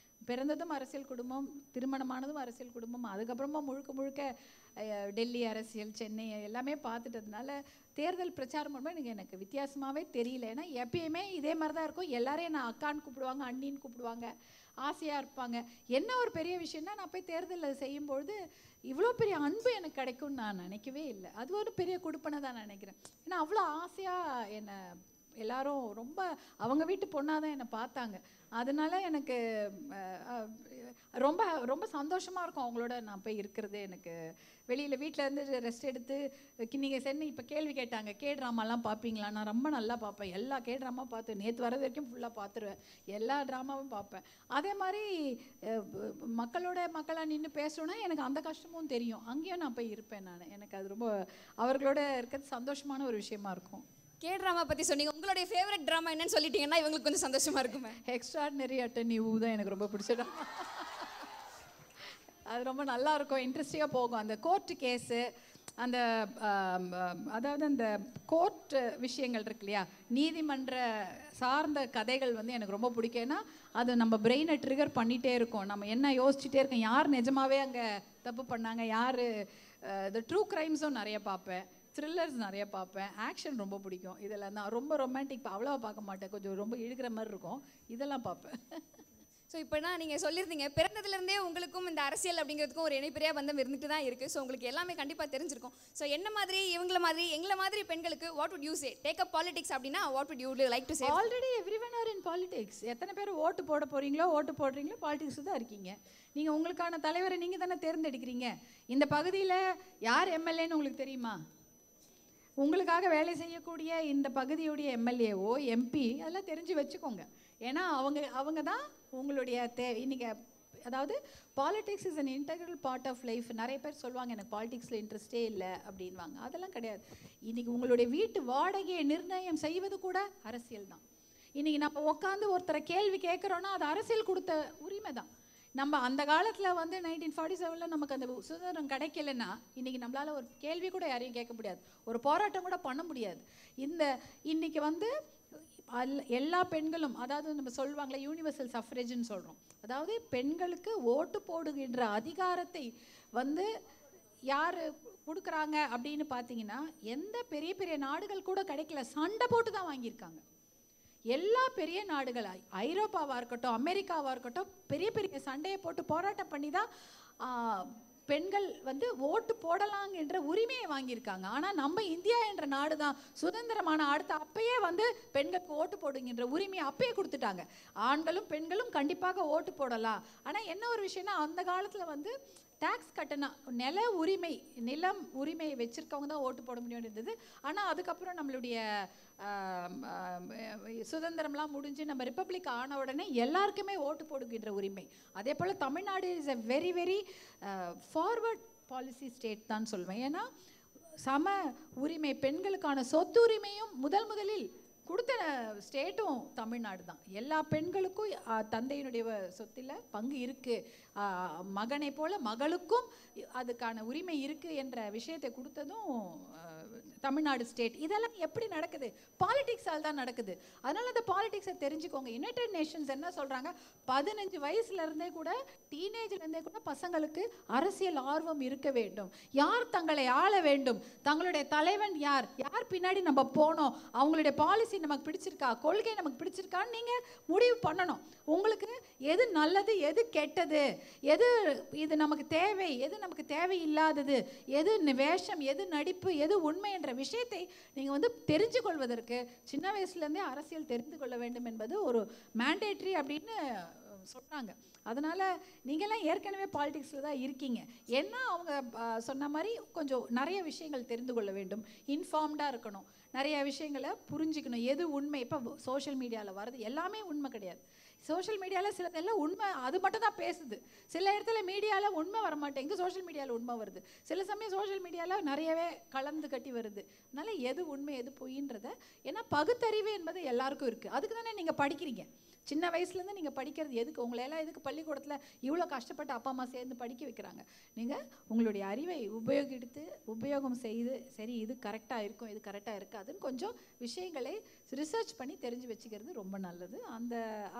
பிறந்ததும் அரசியல் குடும்பம், திருமணமானதும் அரசியல் குடும்பம், அதுக்கப்புறமா முழுக்க முழுக்க டெல்லி அரசியல், சென்னை எல்லாமே பார்த்துட்டதுனால தேர்தல் பிரச்சாரம் பண்ணும்போது எனக்கு வித்தியாசமாகவே தெரியல. ஏன்னா எப்பயுமே இதே மாதிரி தான் இருக்கும். எல்லாரையும் என்ன அக்கான்னு கூப்பிடுவாங்க, அண்ணின்னு கூப்பிடுவாங்க, ஆசையாக இருப்பாங்க. என்ன ஒரு பெரிய விஷயம்னா, நான் போய் தேர்தலில் செய்யும்பொழுது இவ்வளோ பெரிய அன்பு எனக்கு கிடைக்கும்னு நான் நினைக்கவே இல்லை. அது ஒரு பெரிய கொடுப்பனை தான் நினைக்கிறேன். ஏன்னா அவ்வளோ ஆசையாக என்னை எல்லாரும் ரொம்ப அவங்க வீட்டு பொண்ணாக தான் என்னை பார்த்தாங்க. அதனால எனக்கு ரொம்ப ரொம்ப சந்தோஷமாக இருக்கும் அவங்களோட நான் போய் இருக்கிறது. எனக்கு வெளியில் வீட்டில் இருந்து ரெஸ்ட் எடுத்து நீங்கள் சென்னை இப்போ கேள்வி கேட்டாங்க, கே ட்ராமாலாம் பார்ப்பீங்களா? நான் ரொம்ப நல்லா பார்ப்பேன். எல்லா கே ட்ராமா பார்த்து நேற்று வர வரைக்கும் ஃபுல்லாக பார்த்துருவேன். எல்லா ட்ராமாவும் பார்ப்பேன். அதே மாதிரி மக்களாக நின்று பேசணுன்னா எனக்கு அந்த கஷ்டமும் தெரியும். அங்கேயும் நான் போய் இருப்பேன். எனக்கு அது ரொம்ப அவர்களோட இருக்கிறது சந்தோஷமான ஒரு விஷயமா இருக்கும். கே ட்ராமா பற்றி சொன்னீங்க. உங்களுடைய ஃபேவரட் ட்ராமா என்னன்னு சொல்லிட்டீங்கன்னா இவங்களுக்கு கொஞ்சம் சந்தோஷமாக இருக்குமே. எக்ஸ்ட்ராடினரி அட்டர்னி ஊ தான் எனக்கு ரொம்ப பிடிச்ச ட்ராமா. அது ரொம்ப நல்லா இருக்கும், இன்ட்ரெஸ்டிங்காக போகும். அந்த கோர்ட்டு கேஸு, அந்த அதாவது அந்த கோர்ட் விஷயங்கள் இருக்கு இல்லையா, நீதிமன்ற சார்ந்த கதைகள் எனக்கு ரொம்ப பிடிக்கும். ஏன்னா அது நம்ம பிரெயினை ட்ரிகர் பண்ணிகிட்டே இருக்கும். நம்ம என்ன யோசிச்சுட்டே இருக்கோம், யார் நிஜமாவே அங்கே தப்பு பண்ணாங்க, யார் இந்த ட்ரூ க்ரைம்ஸும் நிறைய பார்ப்பேன், த்ரில்லர்ஸ் நிறைய பார்ப்பேன், ஆக்ஷன் ரொம்ப பிடிக்கும். இதெல்லாம் தான். ரொம்ப ரொமான்டிக் அவ்வளோவா பார்க்க மாட்டேன், கொஞ்சம் ரொம்ப இழுக்கிற மாதிரி இருக்கும், இதெல்லாம் பார்ப்பேன். ஸோ இப்போனா நீங்கள் சொல்லியிருந்தீங்க பிறந்ததுலேருந்தே உங்களுக்கும் இந்த அரசியல் அப்படிங்கிறதுக்கும் ஒரு இணைப்பிரியா பந்தம் இருந்துட்டு தான் இருக்குது. ஸோ உங்களுக்கு எல்லாமே கண்டிப்பாக தெரிஞ்சிருக்கும். ஸோ என்ன மாதிரி இவங்கள மாதிரி எங்களை மாதிரி பெண்களுக்கு what would you say? Take up politics அப்படின்னா what would you like to say? Already everyone are in politics. எத்தனை பேர் ஓட்டு போட போகிறீங்களோ, ஓட்டு போடுறீங்களோ, பாலிடிக்ஸ் தான் இருக்கீங்க. நீங்கள் உங்களுக்கான தலைவரை நீங்கள் தானே தேர்ந்தெடுக்கிறீங்க. இந்த பகுதியில் யார் எம்எல்ஏன்னு உங்களுக்கு தெரியுமா? உங்களுக்காக வேலை செய்யக்கூடிய இந்த பகுதியுடைய எம்எல்ஏவோ எம்பி அதெல்லாம் தெரிஞ்சு வச்சுக்கோங்க. ஏன்னா அவங்க தான் உங்களுடைய இன்னைக்கு அதாவது politics is an integral part of life. நிறைய பேர் சொல்லுவாங்க எனக்கு பாலிடிக்ஸில் இன்ட்ரெஸ்டே இல்லை அப்படின்வாங்க. அதெல்லாம் கிடையாது. இன்றைக்கி உங்களுடைய வீட்டு வாடகையை நிர்ணயம் செய்வது கூட அரசியல் தான். இன்றைக்கி நம்ம உட்காந்து ஒருத்தரை கேள்வி கேட்குறோன்னா அது அரசியல் கொடுத்த உரிமை தான். நம்ம அந்த காலத்தில் 1947 நமக்கு அந்த சுதந்திரம் கிடைக்கலன்னா இன்றைக்கி நம்மளால் ஒரு கேள்வி கூட யாரையும் கேட்க முடியாது, ஒரு போராட்டம் கூட பண்ண முடியாது. இன்றைக்கி எல்லா பெண்களும், அதாவது நம்ம சொல்லுவாங்களே யூனிவர்சல் சஃப்ரேஜ்னு சொல்கிறோம், அதாவது பெண்களுக்கு ஓட்டு போடுகின்ற அதிகாரத்தை யார் கொடுக்குறாங்க அப்படின்னு பார்த்தீங்கன்னா எந்த பெரிய பெரிய நாடுகள் கூட கிடைக்கல, சண்டை போட்டு தான் வாங்கியிருக்காங்க. எல்லா பெரிய நாடுகள், ஐரோப்பாவாக இருக்கட்டும், அமெரிக்காவாக இருக்கட்டும், பெரிய பெரிய சண்டையை போட்டு போராட்டம் பண்ணி தான் பெண்கள் ஓட்டு போடலாங்க என்ற உரிமையை வாங்கியிருக்காங்க. ஆனால் நம்ம இந்தியா என்ற நாடு தான் சுதந்திரமான அடுத்த அப்பயே பெண்களுக்கு ஓட்டு போடுங்கின்ற உரிமையை அப்பயே கொடுத்துட்டாங்க. ஆண்களும் பெண்களும் கண்டிப்பாக ஓட்டு போடலாம். ஆனால் என்ன ஒரு விஷயம்னா அந்த காலத்தில் டேக்ஸ் கட்டினா நிலம் உரிமையை வச்சிருக்கவங்க தான் ஓட்டு போட முடியும் இருந்தது. ஆனால் அதுக்கப்புறம் நம்மளுடைய சுதந்திரம்லாம் முடிஞ்சு நம்ம ரிப்பப்ளிக் ஆன உடனே எல்லாருக்குமே ஓட்டு போடுகின்ற உரிமை. அதே போல் Tamil Nadu is a very very forward policy state தான் சொல்வேன். ஏன்னா சம உரிமை, பெண்களுக்கான சொத்து உரிமையும் முதலில் கொடுத்த ஸ்டேட்டும் தமிழ்நாடு தான். எல்லா பெண்களுக்கும் தந்தையினுடைய சொத்தில் பங்கு இருக்குது, மகனை போல மகளுக்கும் அதுக்கான உரிமை இருக்குது என்ற விஷயத்தை கொடுத்ததும் தமிழ்நாடு ஸ்டேட். இதெல்லாம் எப்படி நடக்குது? பாலிடிக்ஸால் தான் நடக்குது. அதனால் அந்த பாலிடிக்ஸை தெரிஞ்சுக்கோங்க. யுனைடெட் நேஷன்ஸ் என்ன சொல்கிறாங்க, 15 வயசுலேருந்தே கூட, டீனேஜ்லேருந்தே கூட பசங்களுக்கு அரசியல் ஆர்வம் இருக்க வேண்டும். யார் தங்களை ஆள வேண்டும், தங்களுடைய தலைவன் யார், யார் பின்னாடி நம்ம போனோம், அவங்களுடைய பாலிசி நமக்கு பிடிச்சிருக்கா, கொள்கை நமக்கு பிடிச்சிருக்கான்னு நீங்கள் முடிவு பண்ணணும். உங்களுக்கு எது நல்லது, எது கெட்டது, எது இது நமக்கு தேவை, எது நமக்கு தேவையில்லாதது, எது வேஷம், எது நடிப்பு, எது உண்மை என்ற விஷயத்தை நீங்கள் தெரிஞ்சு கொள்வதற்கு சின்ன வயசுலேருந்தே அரசியல் தெரிந்து கொள்ள வேண்டும் என்பது ஒரு மேண்டேட்ரி அப்படின்னு சொல்கிறாங்க. அதனால் நீங்கள்லாம் ஏற்கனவே பாலிடிக்ஸில் தான் இருக்கீங்க. ஏன்னா அவங்க சொன்ன மாதிரி கொஞ்சம் நிறைய விஷயங்கள் தெரிந்து கொள்ள வேண்டும், இன்ஃபார்ம்டாக இருக்கணும், நிறைய விஷயங்களை புரிஞ்சுக்கணும். எது உண்மை, இப்போ சோஷியல் மீடியாவில் வருது எல்லாமே உண்மை கிடையாது. சோஷியல் மீடியாவில் சிலதெல்லாம் உண்மை அது மட்டும் தான் பேசுது. சில இடத்துல மீடியாவில் உண்மை வர மாட்டேங்குது, சோஷியல் மீடியாவில் உண்மை வருது. சில சமயம் சோஷியல் மீடியாவில் நிறையவே கலந்து கட்டி வருது. அதனால் எது உண்மை எது பொய்ன்றத, ஏன்னா பகுத்தறிவு என்பது எல்லாருக்கும் இருக்குது. அதுக்கு தானே நீங்கள் படிக்கிறீங்க. சின்ன வயசுலேருந்து நீங்கள் படிக்கிறது எதுக்கு? உங்களையெல்லாம் எதுக்கு பள்ளிக்கூடத்தில் இவ்வளோ கஷ்டப்பட்டு அப்பா அம்மா சேர்ந்து படிக்க வைக்கிறாங்க? நீங்கள் உங்களுடைய அறிவை உபயோகம் செய்து, சரி இது கரெக்டாக இருக்கும், இது கரெக்டாக இருக்காதுன்னு கொஞ்சம் விஷயங்களை ரிசர்ச் பண்ணி தெரிஞ்சு வச்சுக்கிறது ரொம்ப நல்லது.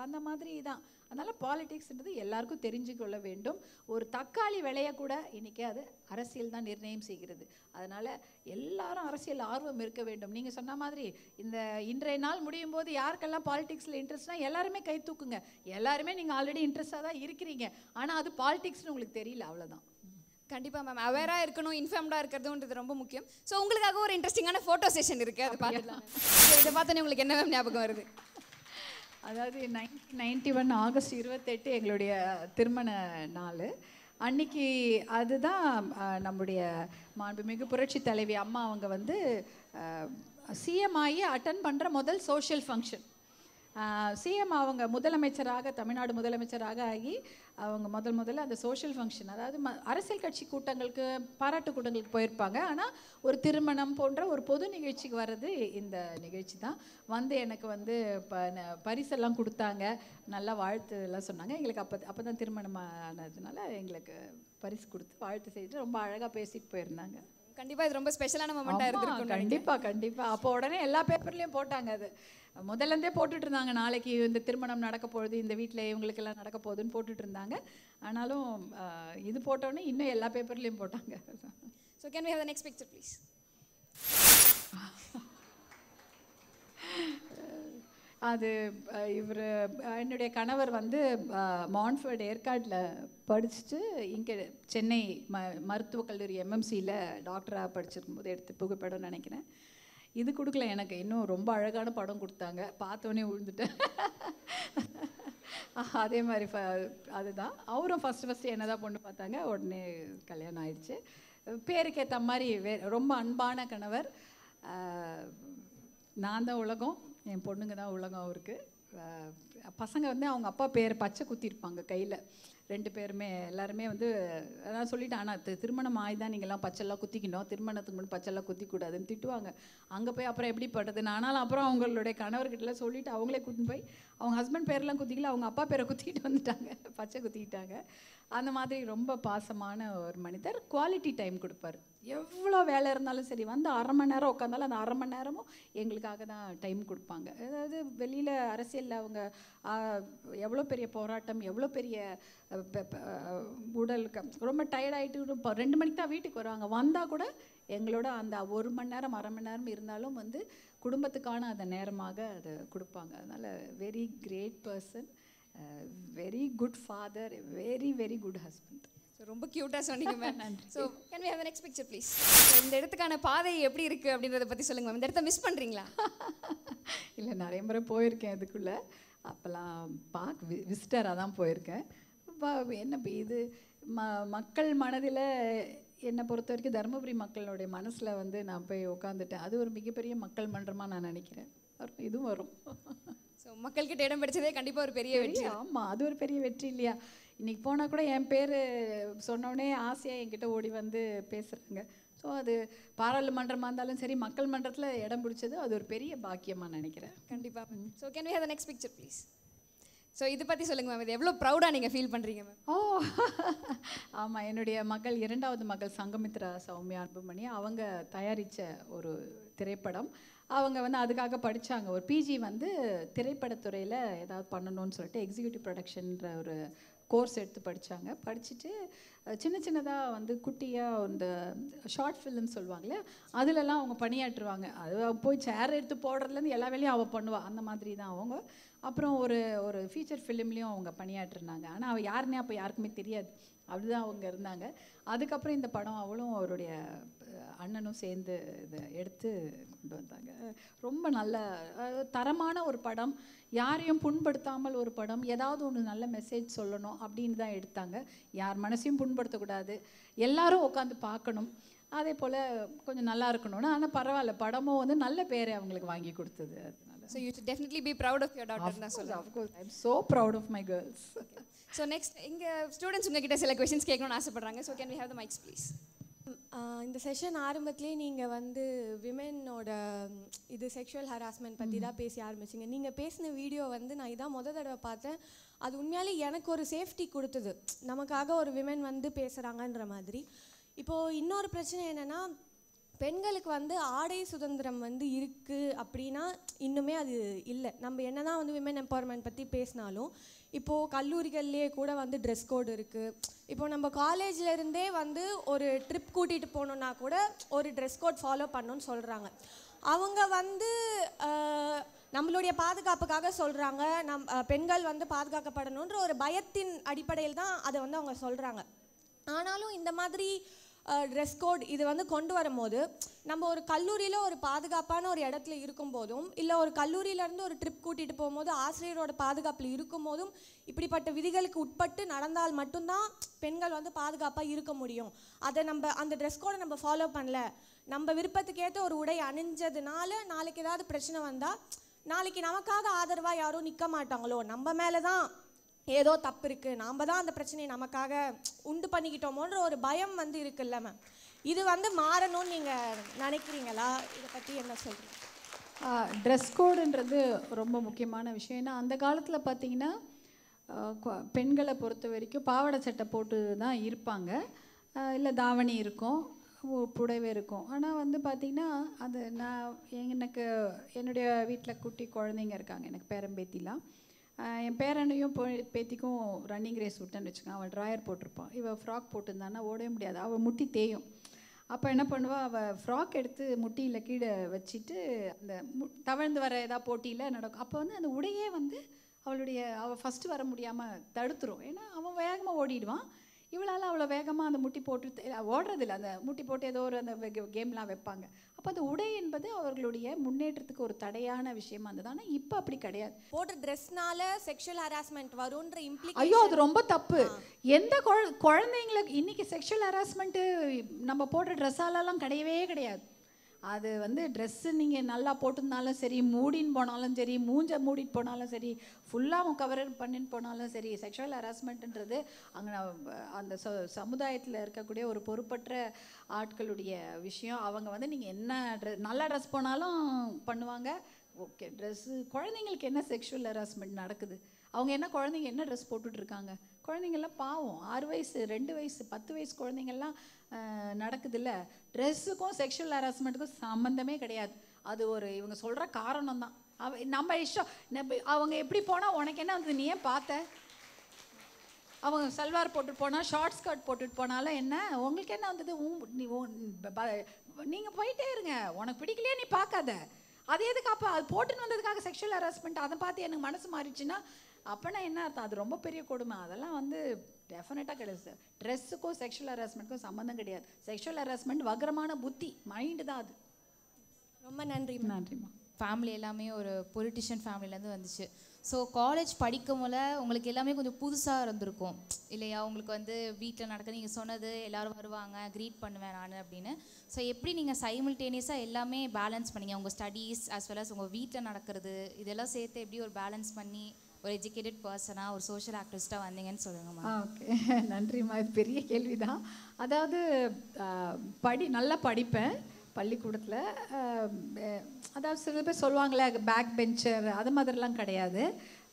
அந்த மாதிரி மாதிரி தான். அதனால் பாலிடிக்ஸ்ன்றது எல்லாருக்கும் தெரிஞ்சு கொள்ள வேண்டும். ஒரு தக்காளி விலைய கூட இன்றைக்கி அது அரசியல் தான் நிர்ணயம் செய்கிறது. அதனால் எல்லாரும் அரசியல் ஆர்வம் இருக்க வேண்டும். நீங்கள் சொன்ன மாதிரி இந்த இன்றைய நாள் முடியும் போது யாருக்கெல்லாம் பாலிடிக்ஸில் இன்ட்ரெஸ்ட்னா எல்லாருமே கை தூக்குங்க. எல்லாருமே நீங்கள் ஆல்ரெடி இன்ட்ரெஸ்டாக தான் இருக்கிறீங்க, ஆனால் அது பாலிடிக்ஸ்னு உங்களுக்கு தெரியல, அவ்வளோதான். கண்டிப்பாக மேம், அவேராக இருக்கணும், இன்ஃபார்ம்டாக இருக்கிறதுன்றது ரொம்ப முக்கியம். ஸோ உங்களுக்காக ஒரு இன்ட்ரெஸ்டிங்கான ஃபோட்டோ செஷன் இருக்குது, அதை பார்த்துக்கலாம். ஸோ இதை பார்த்தோன்னே உங்களுக்கு என்ன மேம் ஞாபகம் வருது? அதாவது 1991 ஆகஸ்ட் 28 எங்களுடைய திருமண நாள். அன்னைக்கு அதுதான் நம்முடைய மாண்புமிகு புரட்சி தலைவி அம்மா அவங்க வந்து சிஎம் ஆகி அட்டன் பண்ணுற முதல் சோஷியல் ஃபங்க்ஷன். சிஎம் அவங்க முதலமைச்சராக, தமிழ்நாடு முதலமைச்சராக ஆகி அவங்க முதல்ல அந்த சோஷியல் ஃபங்க்ஷன், அதாவது அரசியல் கட்சி கூட்டங்களுக்கு, பாராட்டு கூட்டங்களுக்கு போயிருப்பாங்க. ஆனால் ஒரு திருமணம் போன்ற ஒரு பொது நிகழ்ச்சிக்கு வர்றது இந்த நிகழ்ச்சி தான். வந்து எனக்கு வந்து பரிசெல்லாம் கொடுத்தாங்க, நல்லா வாழ்த்து எல்லாம் சொன்னாங்க. எங்களுக்கு அப்போ தான் திருமணம் ஆனதுனால எங்களுக்கு பரிசு கொடுத்து வாழ்த்து செய்து ரொம்ப அழகாக பேசிட்டு போயிருந்தாங்க. கண்டிப்பாக இது ரொம்ப ஸ்பெஷலான மொமெண்ட்டாக இருந்திருக்கும். கண்டிப்பாக அப்போ உடனே எல்லா பேப்பர்லேயும் போட்டாங்க. அது முதல்லேருந்தே போட்டுட்டு இருந்தாங்க, நாளைக்கு இந்த திருமணம் நடக்க போகுது, இந்த வீட்டில் இவங்களுக்கெல்லாம் நடக்க போகுதுன்னு போட்டுட்டு இருந்தாங்க. ஆனாலும் இது போட்டோன்னே இன்னும் எல்லா பேப்பர்லேயும் போட்டாங்க. So can we have the next picture please? அது இவர் என்னுடைய கணவர் வந்து மான்ஃபர்ட் ஏற்காட்டில் படிச்சுட்டு இங்கே சென்னை மருத்துவக் கல்லூரி எம்எம்சியில் டாக்டராக படிச்சிருக்கும்போது எடுத்து புகைப்படம்னு நினைக்கிறேன். இது கொடுக்கல எனக்கு, இன்னும் ரொம்ப அழகான படம் கொடுத்தாங்க, பார்த்தோன்னே விழுந்துட்டேன். அதே மாதிரி அதுதான் அவரும் ஃபஸ்ட்டு என்ன தான் பொண்ணு பார்த்தாங்க, உடனே கல்யாணம் ஆயிடுச்சு. பேருக்கு ஏற்ற மாதிரி ரொம்ப அன்பான கணவர். நான் தான் உலகம், என் பொண்ணுங்க தான் உலகம் அவருக்கு. பசங்க வந்து அவங்க அப்பா பேர் பச்சை குத்திருப்பாங்க கையில், 2 பேருமே. எல்லாருமே வந்து நான் சொல்லிட்டேன், ஆனால் திருமணம் ஆகி தான் நீங்கள்லாம் பச்சைலாம் குத்திக்கணும், திருமணத்துக்கு முன்னாடி பச்சைலாம் குத்திக்கூடாதுன்னு திட்டுவாங்க. அங்கே போய் அப்புறம் எப்படி படுறது நானாலும். அப்புறம் அவங்களுடைய கணவர்கிட்டலாம் சொல்லிவிட்டு அவங்களே கூட்டின்னு போய் அவங்க ஹஸ்பண்ட் பேரெலாம் குத்திக்கல, அவங்க அப்பா பேரை குத்திக்கிட்டு வந்துட்டாங்க, பச்சை குத்திக்கிட்டாங்க. அந்த மாதிரி ரொம்ப பாசமான ஒரு மனிதர். குவாலிட்டி டைம் கொடுப்பார். எவ்வளோ வேலை இருந்தாலும் சரி, வந்து 1/2 மணி நேரம் உட்காந்தாலும் அந்த 1/2 மணி நேரமும் எங்களுக்காக தான் டைம் கொடுப்பாங்க. அதாவது வெளியில் அரசியலில் அவங்க எவ்வளோ பெரிய போராட்டம், எவ்வளோ பெரிய உடலுக்கு ரொம்ப டயர்டாகிட்டு 2 மணிக்கு தான் வீட்டுக்கு வருவாங்க. வந்தால் கூட எங்களோட அந்த 1 மணி நேரம் 1/2 மணி நேரம் இருந்தாலும் வந்து குடும்பத்துக்கான அந்த நேரமாக அதை கொடுப்பாங்க. அதனால் very great person, very good father, very good husband. So ரொம்ப க்யூட்டாக சொன்னீங்க ma'am. So can we have the next picture please? So இந்த இடத்துக்கான பாதை எப்படி இருக்குது அப்படின்றத பற்றி சொல்லுங்கள் மேம். இந்த இடத்த மிஸ் பண்ணுறீங்களா? இல்லை, நிறைய முறை போயிருக்கேன் இதுக்குள்ளே. அப்போல்லாம் விசிட்டராக தான் போயிருக்கேன். என்ன இது மக்கள் மனதில் என்னை பொறுத்த வரைக்கும் தருமபுரி மக்களுடைய மனசில் வந்து நான் போய் உட்காந்துட்டேன். அது ஒரு மிகப்பெரிய மக்கள் மன்றமாக நான் நினைக்கிறேன். இதுவும் வரும். ஸோ மக்கள்கிட்ட இடம் பிடிச்சதே கண்டிப்பாக ஒரு பெரிய வெற்றி. ஆமாம், அது ஒரு பெரிய வெற்றி இல்லையா? இன்றைக்கி போனால் கூட என் பேர் சொன்னோடனே ஆசையாக என்கிட்ட ஓடி வந்து பேசுகிறாங்க. ஸோ அது பாராளுமன்றமாக இருந்தாலும் சரி, மக்கள் மன்றத்தில் இடம் பிடிச்சது அது ஒரு பெரிய பாக்கியமாக நினைக்கிறேன். கண்டிப்பாக. So can we have the next picture please? So இதை பற்றி சொல்லுங்கள் மேம். இது எவ்வளோ ப்ரௌடாக நீங்கள் ஃபீல் பண்ணுறீங்க மேம்? ஆமாம், என்னுடைய மகள் 2வது மகள் சங்கமித்ரா சௌமியா அன்புமணி, அவங்க தயாரித்த ஒரு திரைப்படம். அவங்க வந்து அதுக்காக படித்தாங்க. ஒரு பிஜி வந்து திரைப்படத்துறையில் ஏதாவது பண்ணணும்னு சொல்லிட்டு எக்ஸிக்யூட்டிவ் ப்ரொடக்ஷன்ற ஒரு கோர்ஸ் எடுத்து படித்தாங்க. படிச்சுட்டு சின்னதாக வந்து குட்டியாக இந்த ஷார்ட் ஃபிலிம் சொல்லுவாங்களே, அதிலெல்லாம் அவங்க பணியாற்றுவாங்க. அது போய் சேர் எடுத்து போடுறதுலேருந்து எல்லா வேலையும் அவள் பண்ணுவாள். அந்த மாதிரி தான் அவங்க. அப்புறம் ஒரு ஃபீச்சர் ஃபிலிம்லேயும் அவங்க பணியாற்றினாங்க. ஆனால் அவள் யாருன்னே அப்போ யாருக்குமே தெரியாது, அப்படிதான் அவங்க இருந்தாங்க. அதுக்கப்புறம் இந்த படம் அவளும் அவருடைய அண்ணனும் சேர்ந்து இதை எடுத்து கொண்டு வந்தாங்க. ரொம்ப நல்ல தரமான ஒரு படம், யாரையும் புண்படுத்தாமல் ஒரு படம், ஏதாவது ஒன்று நல்ல மெசேஜ் சொல்லணும் அப்படின்னு தான் எடுத்தாங்க. யார் மனசையும் புண்படுத்தக்கூடாது, எல்லாரும் உட்காந்து பார்க்கணும், அதே போல் கொஞ்சம் நல்லா இருக்கணும்னு. ஆனால் பரவாயில்ல, படமும் வந்து நல்ல பேரை அவங்களுக்கு வாங்கி கொடுத்தது. அதனால So you should definitely be proud of your daughter. Of course, I'm so proud of my girls. Okay. So next, இங்க ஸ்டூடெண்ட்ஸ் உங்ககிட்ட சில क्वेश्चंस கேட்கணும்னு ஆசைப்படுறாங்க. So can we have the mics please? இந்த செஷன் ஆரம்பத்திலே நீங்கள் வந்து விமெனோட இது செக்ஷுவல் ஹராஸ்மெண்ட் பற்றி தான் பேசி ஆரம்பிச்சிங்க. நீங்கள் பேசின வீடியோ வந்து நான் இதான் தடவை பார்த்தேன். அது உண்மையாலே எனக்கு ஒரு சேஃப்டி கொடுத்தது, நமக்காக ஒரு விமென் வந்து பேசுகிறாங்கன்ற மாதிரி. இப்போது இன்னொரு பிரச்சனை என்னென்னா, பெண்களுக்கு வந்து ஆடை சுதந்திரம் வந்து இருக்குது அப்படின்னா இன்னுமே அது இல்லை. நம்ம என்ன தான் வந்து விமன் எம்பவர்மெண்ட் பற்றி பேசினாலும் இப்போது கல்லூரிகள்லேயே கூட வந்து ட்ரெஸ் கோடு இருக்குது. இப்போ நம்ம காலேஜ்லேருந்தே வந்து ஒரு ட்ரிப் கூட்டிகிட்டு போகணுன்னா கூட ஒரு ட்ரெஸ் கோட் ஃபாலோ பண்ணணுன்னு சொல்கிறாங்க. அவங்க வந்து நம்மளுடைய பாதுகாப்புக்காக சொல்கிறாங்க, பெண்கள் வந்து பாதுகாக்கப்படணுன்ற ஒரு பயத்தின் அடிப்படையில் தான் அதை வந்து அவங்க சொல்கிறாங்க. ஆனாலும் இந்த மாதிரி ட்ரெஸ் கோட் இது வந்து கொண்டு வரும்போது நம்ம ஒரு கல்லூரியில் ஒரு பாதுகாப்பான ஒரு இடத்துல இருக்கும்போதும் இல்லை ஒரு கல்லூரியிலேருந்து ஒரு ட்ரிப் கூட்டிகிட்டு போகும்போது ஆசிரியரோட பாதுகாப்பில் இருக்கும்போதும் இப்படிப்பட்ட விதிகளுக்கு உட்பட்டு நடந்தால் மட்டும்தான் பெண்கள் வந்து பாதுகாப்பாக இருக்க முடியும். அதை நம்ம அந்த ட்ரெஸ் கோடை நம்ம ஃபாலோ பண்ணல, நம்ம விருப்பத்துக்கேற்ற ஒரு உடை அணிஞ்சதுனால நாளைக்கு ஏதாவது பிரச்சனை வந்தால் நாளைக்கு நமக்காக ஆதரவாக யாரும் நிற்க மாட்டாங்களோ, நம்ம மேலே தான் ஏதோ தப்பு இருக்குது, நாம் தான் அந்த பிரச்சனையை நமக்காக உண்டு பண்ணிக்கிட்டோமோன்ற ஒரு பயம் வந்து இருக்குல்ல மேம். இது வந்து மாறணும்னு நீங்கள் நினைக்கிறீங்களா? இதை பற்றி என்ன சொல்கிறீங்க? ட்ரெஸ் கோடுன்றது ரொம்ப முக்கியமான விஷயம். ஏன்னா அந்த காலத்தில் பார்த்தீங்கன்னா பெண்களை பொறுத்த வரைக்கும் பாவாடை சட்டை போட்டு தான் இருப்பாங்க, இல்லை தாவணி இருக்கும், புடவை இருக்கும். ஆனால் வந்து பார்த்திங்கன்னா அது எனக்கு என்னுடைய வீட்டில் குட்டி குழந்தைங்க இருக்காங்க, எனக்கு பேரம்பேத்திலாம். என் பேரனையும் பேத்திக்கும் ரன்னிங் ரேஸ் விட்டேன்னு வச்சுக்கோங்க, அவள் ட்ராயர் போட்டிருப்பான், இவள் ஃப்ராக் போட்டிருந்தான்னா ஓடவே முடியாது, அவள் முட்டி தேயும். அப்போ என்ன பண்ணுவாள், அவள் ஃப்ராக் எடுத்து முட்டியில் கீழே வச்சுட்டு அந்த தவழ்ந்து வர ஏதாவது போட்டியில் நடக்கும். அப்போ வந்து அந்த உடையே வந்து அவள் ஃபஸ்ட்டு வர முடியாமல் தடுத்துரும். ஏன்னா அவன் வேகமாக ஓடிடுவான், இவளால் அவ்வளோ வேகமாக அந்த முட்டி போட்டு ஓடுறதில்ல, அந்த முட்டி போட்டு ஏதோ ஒரு அந்த கேம்லாம் வைப்பாங்க. அப்போ அந்த உடை என்பது அவர்களுடைய முன்னேற்றத்துக்கு ஒரு தடையான விஷயமா இருந்தது. ஆனால் இப்போ அப்படி கிடையாது. போடுற ட்ரெஸ்னால செக்ஷுவல் ஹராஸ்மெண்ட் வரும்ன்ற ஐயோ அது ரொம்ப தப்பு. எந்த குழந்தைங்களுக்கு இன்னைக்கு செக்ஷுவல் ஹராஸ்மெண்ட்டு நம்ம போடுற ட்ரெஸ்ஸாலலாம் கிடையவே கிடையாது. அது வந்து ட்ரெஸ்ஸு நீங்கள் நல்லா போட்டிருந்தாலும் சரி, மூடின்னு போனாலும் சரி, மூஞ்ச மூடிட்டு போனாலும் சரி, ஃபுல்லாக கவர் பண்ணின்னு போனாலும் சரி, செக்ஷுவல் ஹராஸ்மெண்ட்டுன்றது அங்கே அந்த சமுதாயத்தில் இருக்கக்கூடிய ஒரு பொறுப்பற்ற ஆட்களுடைய விஷயம். அவங்க வந்து நீங்கள் என்ன நல்லா ட்ரெஸ் போனாலும் பண்ணுவாங்க. ஓகே, ட்ரெஸ்ஸு குழந்தைங்களுக்கு என்ன செக்ஷுவல் ஹராஸ்மெண்ட் நடக்குது? அவங்க என்ன குழந்தைங்க என்ன ட்ரெஸ் போட்டுட்ருக்காங்க? குழந்தைங்கள்லாம் பாவம் 6 வயசு 2 வயசு 10 வயசு குழந்தைங்கள்லாம் நடக்குதுல்ல. ட்ரெஸ்ஸுக்கும் செக்ஷுவல் ஹராஸ்மெண்ட்டுக்கும் சம்மந்தமே கிடையாது. அது ஒரு இவங்க சொல்கிற காரணம் தான். நம்ம இஷ்டம். அவங்க எப்படி போனால் உனக்கு என்ன வந்து நீ ஏன் பார்த்த? அவங்க சல்வார் போட்டுட்டு போனால், ஷார்ட் ஸ்கர்ட் போட்டுட்டு போனாலும் என்ன உங்களுக்கு என்ன வந்தது? நீங்கள் போயிட்டே இருங்க, உனக்கு பிடிக்கலையே நீ பார்க்காத. அது எதுக்கு அப்போ அது போட்டுன்னு வந்ததுக்காக செக்ஷுவல் ஹராஸ்மெண்ட் அதை பார்த்து எனக்கு மனசு மாறிடுச்சுன்னா அப்போனா என்ன அர்த்தம்? அது ரொம்ப பெரிய கொடுமை. அதெல்லாம் வந்து டெஃபினட்டாக கிடையாது. ட்ரெஸ்ஸுக்கும் செக்ஷுவல் ஹராஸ்மெண்ட்டுக்கும் சம்மந்தம் கிடையாது. செக்ஷுவல் ஹராஸ்மெண்ட் வக்ரமான புத்தி, மைண்டு தான் அது. ரொம்ப நன்றிம்மா. ஃபேமிலி எல்லாமே ஒரு பொலிட்டிஷியன் ஃபேமிலியிலேருந்து வந்துச்சு. ஸோ காலேஜ் படிக்கும் போல உங்களுக்கு எல்லாமே கொஞ்சம் புதுசாக இருந்திருக்கும் இல்லையா? உங்களுக்கு வந்து வீட்டில் நடக்க நீங்கள் சொன்னது எல்லோரும் வருவாங்க, க்ரீட் பண்ணுவேன் நான் அப்படின்னு. ஸோ எப்படி நீங்கள் சைமல்டேனியஸாக எல்லாமே பேலன்ஸ் பண்ணீங்க? உங்கள் ஸ்டடீஸ் ஆஸ் வெல் அஸ் உங்கள் வீட்டில் நடக்கிறது இதெல்லாம் சேர்த்து எப்படி ஒரு பேலன்ஸ் பண்ணி ஒரு எஜுகேட்டட் பர்சனாக ஒரு சோஷியல் ஆக்டிவிஸ்ட்டாக வந்தீங்கன்னு சொல்லுங்கம்மா. ஓகே, நன்றிம்மா. இது பெரிய கேள்வி தான். அதாவது நல்லா படிப்பேன் பள்ளிக்கூடத்தில். அதாவது சில பேர் சொல்லுவாங்களே பேக் பெஞ்சர், அது மாதிரிலாம் கிடையாது.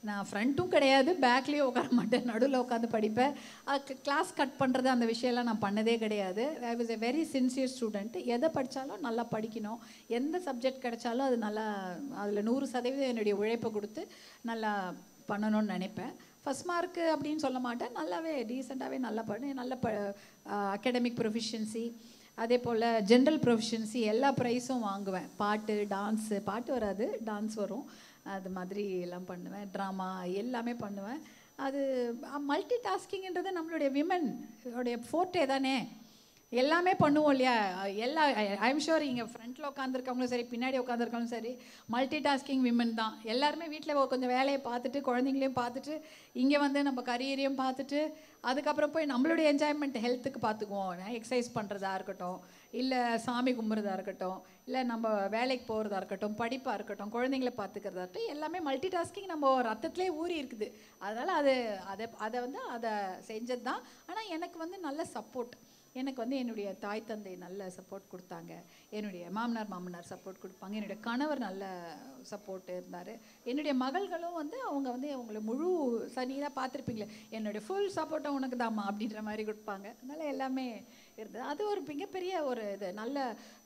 நான் ஃப்ரண்ட்டும் கிடையாது, பேக்லேயும் உட்கார மாட்டேன், நடுவில் உட்காந்து படிப்பேன். கிளாஸ் கட் பண்ணுறது அந்த விஷயம்லாம் நான் பண்ணதே கிடையாது. I was a very sincere student. எதை படித்தாலும் நல்லா படிக்கணும், எந்த சப்ஜெக்ட் கிடைச்சாலும் அது நல்லா அதில் 100% என்னுடைய உழைப்பை கொடுத்து நல்லா பண்ணணும்னு நினைப்பேன். ஃபஸ்ட் மார்க்கு அப்படின்னு சொல்ல மாட்டேன், நல்லாவே டீசெண்டாகவே நல்லா நல்ல அகாடமிக் ப்ரொஃபிஷியன்சி, அதே போல் ஜென்ரல் ப்ரொஃபிஷியன்சி, எல்லா ப்ரைஸும் வாங்குவேன். பாட்டு வராது, டான்ஸ் வரும், அது மாதிரி எல்லாம் பண்ணுவேன். ட்ராமா எல்லாமே பண்ணுவேன். அது மல்டி டாஸ்கிங்கிறது நம்மளுடைய விமனுடைய ஃபோர்ட்டே தானே. எல்லாமே பண்ணுவோம் இல்லையா? ஐஎம் ஷுர் இங்கே ஃப்ரண்ட்டில் உட்காந்துருக்கவங்களும் சரி, பின்னாடி உட்காந்துருக்கவங்களும் சரி, மல்டி டாஸ்கிங் விமன் தான். எல்லாருமே வீட்டில் கொஞ்சம் வேலையை பார்த்துட்டு, குழந்தைங்களையும் பார்த்துட்டு, இங்கே வந்து நம்ம கரியரையும் பார்த்துட்டு, அதுக்கப்புறம் போய் நம்மளுடைய என்ஜாய்மெண்ட் ஹெல்த்துக்கு பார்த்துக்குவோம். எக்ஸசைஸ் பண்ணுறதா இருக்கட்டும், இல்லை சாமி கும்பிட்றதா இருக்கட்டும், இல்லை நம்ம வேலைக்கு போகிறதா இருக்கட்டும், படிப்பாக இருக்கட்டும், குழந்தைங்கள பார்த்துக்கிறதா இருக்கட்டும், எல்லாமே மல்டி டாஸ்கிங் நம்ம ரத்தத்திலே ஊறி இருக்குது. அதனால் அதை செஞ்சது தான். ஆனால் எனக்கு வந்து நல்ல சப்போர்ட். எனக்கு வந்து என்னுடைய தாய் தந்தை நல்ல சப்போர்ட் கொடுத்தாங்க, என்னுடைய மாமனார் சப்போர்ட் கொடுப்பாங்க, என்னுடைய கணவர் நல்ல சப்போர்ட் இருந்தார், என்னுடைய மகள்களும் வந்து அவங்க வந்து அவங்கள முழு நீதான் பார்த்துருப்பீங்களே, என்னுடைய ஃபுல் சப்போர்ட் ஓட்டம் உனக்கு தாம்மா அப்படின்ற மாதிரி கொடுப்பாங்க. அதனால் எல்லாமே இருந்தது. அது ஒரு மிகப்பெரிய ஒரு இது நல்ல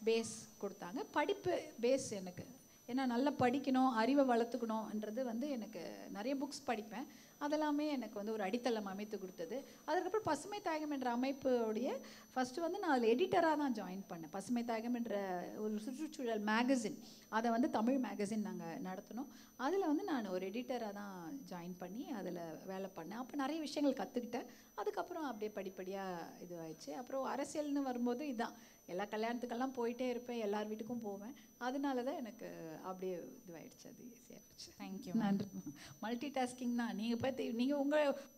பேஸ் கொடுத்தாங்க. படிப்பு பேஸ் எனக்கு, ஏன்னா நல்லா படிக்கணும், அறிவை வளர்த்துக்கணுன்றது வந்து எனக்கு நிறைய புக்ஸ் படிப்பேன். அதெல்லாமே எனக்கு வந்து ஒரு அடித்தளம் அமைத்து கொடுத்தது. அதுக்கப்புறம் பசுமை தாயகம் என்ற அமைப்புடைய ஃபஸ்ட்டு வந்து நான் அதில் எடிட்டராக தான் ஜாயின் பண்ணேன். பசுமை தாயகம் என்ற ஒரு சுற்றுச்சூழல் மேகசின், அதை வந்து தமிழ் மேகசின் நாங்கள் நடத்தினோம். அதில் வந்து நான் ஒரு எடிட்டராக தான் ஜாயின் பண்ணி அதில் வேலை பண்ணேன். அப்போ நிறைய விஷயங்கள் கற்றுக்கிட்டேன். அதுக்கப்புறம் அப்படியே படிப்படியாக இதுவாகிடுச்சு. அப்புறம் அரசியல்னு வரும்போது இதுதான், எல்லா கல்யாணத்துக்கெல்லாம் போயிட்டே இருப்பேன், எல்லார் வீட்டுக்கும் போவேன். அதனால தான் எனக்கு அப்படியே இதுவாகிடுச்சு. அது ஈஸியாகிடுச்சு. தேங்க்யூ. நன்றி. மல்டி டாஸ்கிங் தான். நீங்கள்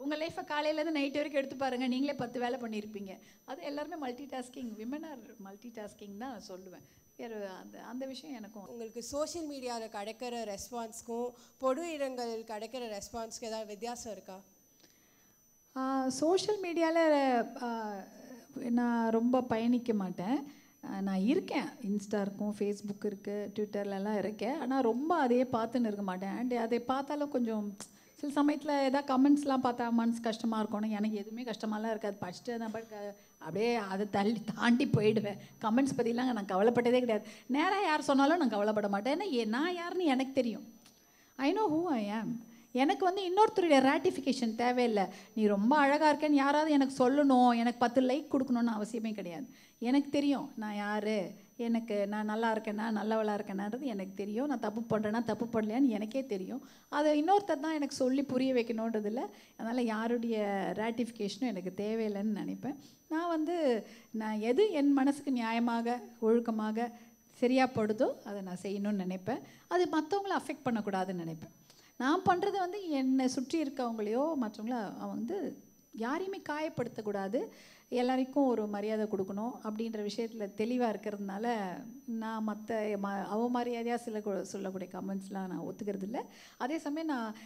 உங்கள் லைஃப்பை காலையிலேருந்து நைட் வரைக்கும் எடுத்து பாருங்கள், நீங்களே 10 வேலை பண்ணியிருப்பீங்க. அது எல்லாருமே multi tasking, women R multi tasking தான் நான் சொல்லுவேன். அந்த விஷயம் எனக்கும். உங்களுக்கு சோஷியல் மீடியாவில் கிடைக்கிற ரெஸ்பான்ஸ்க்கும் பொது இடங்களில் கிடைக்கிற ரெஸ்பான்ஸ்க்கு ஏதாவது வித்தியாசம் இருக்கா? சோஷியல் மீடியாவில் நான் ரொம்ப பயணிக்க மாட்டேன். நான் இருக்கேன், இன்ஸ்டா இருக்கும், ஃபேஸ்புக் இருக்குது, ட்விட்டர்லலாம் இருக்கேன். ஆனால் ரொம்ப அதையே பார்த்துன்னு இருக்க மாட்டேன். அண்ட் அதை பார்த்தாலும் கொஞ்சம் சில சமயத்தில் எதாவது கமெண்ட்ஸ்லாம் பார்த்தா மனசு கஷ்டமாக இருக்கணும். எனக்கு எதுவுமே கஷ்டமாலாம் இருக்காது. படிச்சுட்டு நான் அப்படியே அதை தாண்டி போயிடுவேன். கமெண்ட்ஸ் பற்றிலாம் நான் கவலைப்பட்டதே கிடையாது. நேராக யார் சொன்னாலும் நான் கவலைப்பட மாட்டேன். ஏன்னா நான் யாருன்னு எனக்கு தெரியும். ஐ நோ ஹூ ஐ ஆம். எனக்கு வந்து இன்னொருத்தருடைய ராட்டிஃபிகேஷன் தேவையில்லை. நீ ரொம்ப அழகாக இருக்கேன்னு யாராவது எனக்கு சொல்லணும், எனக்கு 10 லைக் கொடுக்கணுன்னு அவசியமே கிடையாது. எனக்கு தெரியும் நான் யார், நான் நல்லா இருக்கேனா நல்லவளாக இருக்கேனான்றது எனக்கு தெரியும். நான் தப்பு பண்ணுறேன்னா தப்பு பண்ணலையான்னு எனக்கே தெரியும். அதை இன்னொருத்தர் தான் எனக்கு சொல்லி புரிய வைக்கணுன்றதில்ல. அதனால் யாருடைய ராட்டிஃபிகேஷனும் எனக்கு தேவையில்லைன்னு நினைப்பேன். நான் எது என் மனசுக்கு நியாயமாக ஒழுக்கமாக சரியாக படுதோ அதை நான் செய்யணும்னு நினைப்பேன். அது மற்றவங்கள அஃபெக்ட் பண்ணக்கூடாதுன்னு நினைப்பேன். நான் பண்ணுறது வந்து என்னை சுற்றி இருக்கவங்களையோ மற்றவங்கள யாரையுமே காயப்படுத்தக்கூடாது, எல்லாருக்கும் ஒரு மரியாதை கொடுக்கணும் அப்படின்ற விஷயத்தில் தெளிவாக இருக்கிறதுனால நான் அவமரியாதையாக சொல்லக்கூடிய கமெண்ட்ஸ்லாம் நான் ஒத்துக்கிறது இல்லை. அதே சமயம் நான்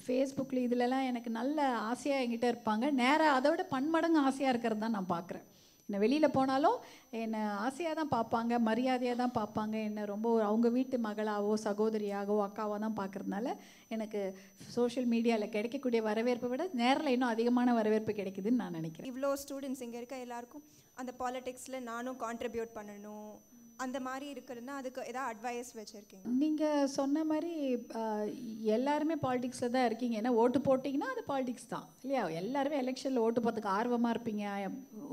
ஃபேஸ்புக்கில் இதிலலாம் எனக்கு நல்ல ஆசையாக என்கிட்ட இருப்பாங்க. நேராக அதை விட பன்மடங்கு ஆசையாக இருக்கிறது தான் நான் பார்க்குறேன். என்னை வெளியில் போனாலும் என்னை ஆசையாக தான் பார்ப்பாங்க, மரியாதையாக தான் பார்ப்பாங்க. என்னை ரொம்ப அவங்க வீட்டு மகளாவோ சகோதரியாகவோ அக்காவோ தான் பார்க்குறதுனால எனக்கு சோஷியல் மீடியாவில் கிடைக்கக்கூடிய வரவேற்பை விட நேரில் இன்னும் அதிகமான வரவேற்பு கிடைக்குதுன்னு நான் நினைக்கிறேன். இவ்வளோ ஸ்டூடெண்ட்ஸ் இங்கே இருக்க எல்லாருக்கும் அந்த பாலிடிக்ஸில் நானும் கான்ட்ரிபியூட் பண்ணணும் அந்த மாதிரி இருக்கிறதுனா அதுக்கு ஏதாவது அட்வைஸ் வச்சுருக்கீங்க? நீங்கள் சொன்ன மாதிரி எல்லாருமே பாலிடிக்ஸில் தான் இருக்கீங்க. ஏன்னா ஓட்டு போட்டிங்கன்னா அது பாலிடிக்ஸ் தான் இல்லையா? எல்லாருமே எலெக்ஷனில் ஓட்டு போகிறதுக்கு ஆர்வமாக இருப்பீங்க,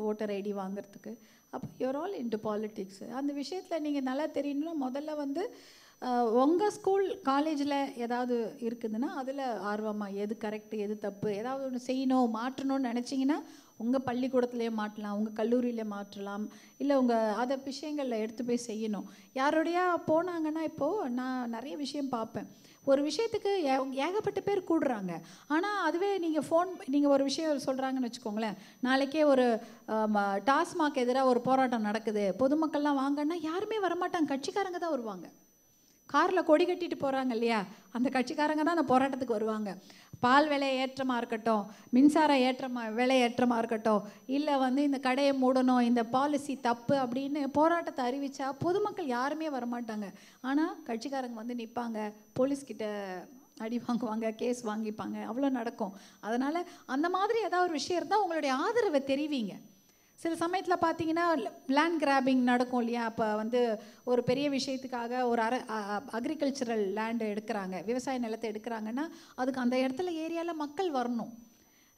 ஓட்டர் ஐடி வாங்கிறதுக்கு. அப்போ யூர் ஆல் இன்டு பாலிடிக்ஸ். அந்த விஷயத்தில் நீங்கள் நல்லா தெரியணும்னா முதல்ல உங்கள் ஸ்கூல் காலேஜில் ஏதாவது இருக்குதுன்னா அதில் ஆர்வமாக எது கரெக்டு எது தப்பு ஏதாவது ஒன்று செய்யணும் மாற்றணும்னு நினச்சிங்கன்னா உங்கள் பள்ளிக்கூடத்துலேயே மாற்றலாம், உங்கள் கல்லூரியிலே மாற்றலாம், இல்லை அதை விஷயங்களில் எடுத்து போய் செய்யணும். யாரோடையா போனாங்கன்னா இப்போது நான் நிறைய விஷயம் பார்ப்பேன். ஒரு விஷயத்துக்கு ஏகப்பட்ட பேர் கூடுறாங்க. ஆனால் அதுவே நீங்கள் ஒரு விஷயம் சொல்கிறாங்கன்னு வச்சுக்கோங்களேன், நாளைக்கே ஒரு டாஸ்மாக் எதிராக ஒரு போராட்டம் நடக்குது, பொதுமக்கள்லாம் வாங்கன்னா யாருமே வரமாட்டாங்க, கட்சிக்காரங்க தான் வருவாங்க. காரில் கொடி கட்டிட்டு போகிறாங்க இல்லையா, அந்த கட்சிக்காரங்க தான் அந்த போராட்டத்துக்கு வருவாங்க. பால் விலை ஏற்றமாக இருக்கட்டும், மின்சார விலை ஏற்றமாக இருக்கட்டும், இல்லை இந்த கடையை மூடணும், இந்த பாலிசி தப்பு அப்படின்னு போராட்டத்தை அறிவித்தா பொதுமக்கள் யாருமே வரமாட்டாங்க. ஆனால் கட்சிக்காரங்க நிற்பாங்க, போலீஸ்கிட்ட அடி வாங்குவாங்க, கேஸ் வாங்கிப்பாங்க, அவ்வளோ நடக்கும். அதனால் அந்த மாதிரி ஏதாவது ஒரு விஷயம் இருந்தால் உங்களுடைய ஆதரவை தெரிவிங்க. சில சமயத்தில் பார்த்தீங்கன்னா லேண்ட் கிராபிங் நடக்கும் இல்லையா? அப்போ ஒரு பெரிய விஷயத்துக்காக ஒரு அக்ரிகல்ச்சரல் லேண்டு எடுக்கிறாங்க, விவசாய நிலத்தை எடுக்கிறாங்கன்னா அதுக்கு அந்த இடத்துல ஏரியாவில் மக்கள் வரணும்.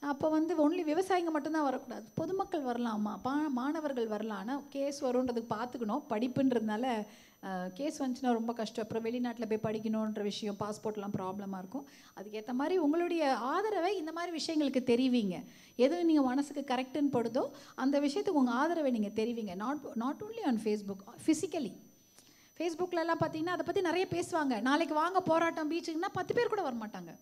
அப்போ ஒன்லி விவசாயிங்க மட்டும்தான் வரக்கூடாது, பொதுமக்கள் வரலாமா, மாணவர்கள் வரலாம். ஆனால் கேஸ் வரும்ன்றதுக்கு பார்த்துக்கணும். படிப்புன்றதுனால கேஸ் வந்துச்சுன்னா ரொம்ப கஷ்டம். அப்புறம் வெளிநாட்டில் போய் படிக்கணுன்ற விஷயம், பாஸ்போர்ட்லாம் ப்ராப்ளமாக இருக்கும். அதுக்கேற்ற மாதிரி உங்களுடைய ஆதரவை இந்த மாதிரி விஷயங்களுக்கு தெரிவிங்க. எது நீங்கள் மனசுக்கு கரெக்டுன்னு படுதோ அந்த விஷயத்துக்கு உங்கள் ஆதரவை நீங்கள் தெரிவிங்க. Not only on Facebook, physically. ஃபேஸ்புக்கிலலாம் பார்த்தீங்கன்னா அதை பற்றி நிறைய பேசுவாங்க. நாளைக்கு வாங்க போராட்டம் பீச்சுக்குன்னா 10 பேர் கூட வரமாட்டாங்க.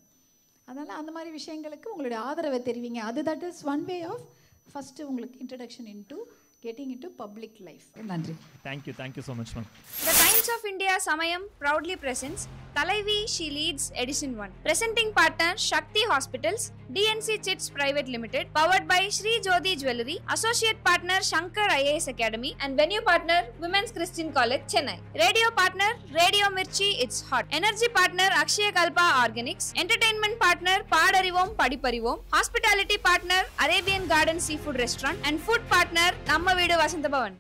அதனால் அந்த மாதிரி விஷயங்களுக்கு உங்களுடைய ஆதரவை தெரிவிங்க. That is one way of first உங்களுக்கு introduction into getting into public life. நன்றி. Thank you so much, ma'am. The Times of India Samayam proudly presents Thalaivi She Leads Edition 1. Presenting partner Shakti Hospitals, DNC Chits Private Limited, powered by Sri Jodhi Jewelry, associate partner Shankar IAS Academy, and venue partner Women's Christian College, Chennai. Radio partner Radio Mirchi, It's Hot. Energy partner Akshaya Kalpa Organics. Entertainment partner Paadarivom Padiparivom. Hospitality partner Arabian Garden Seafood Restaurant, and food partner Namma Veedu Vasantha Bhavan.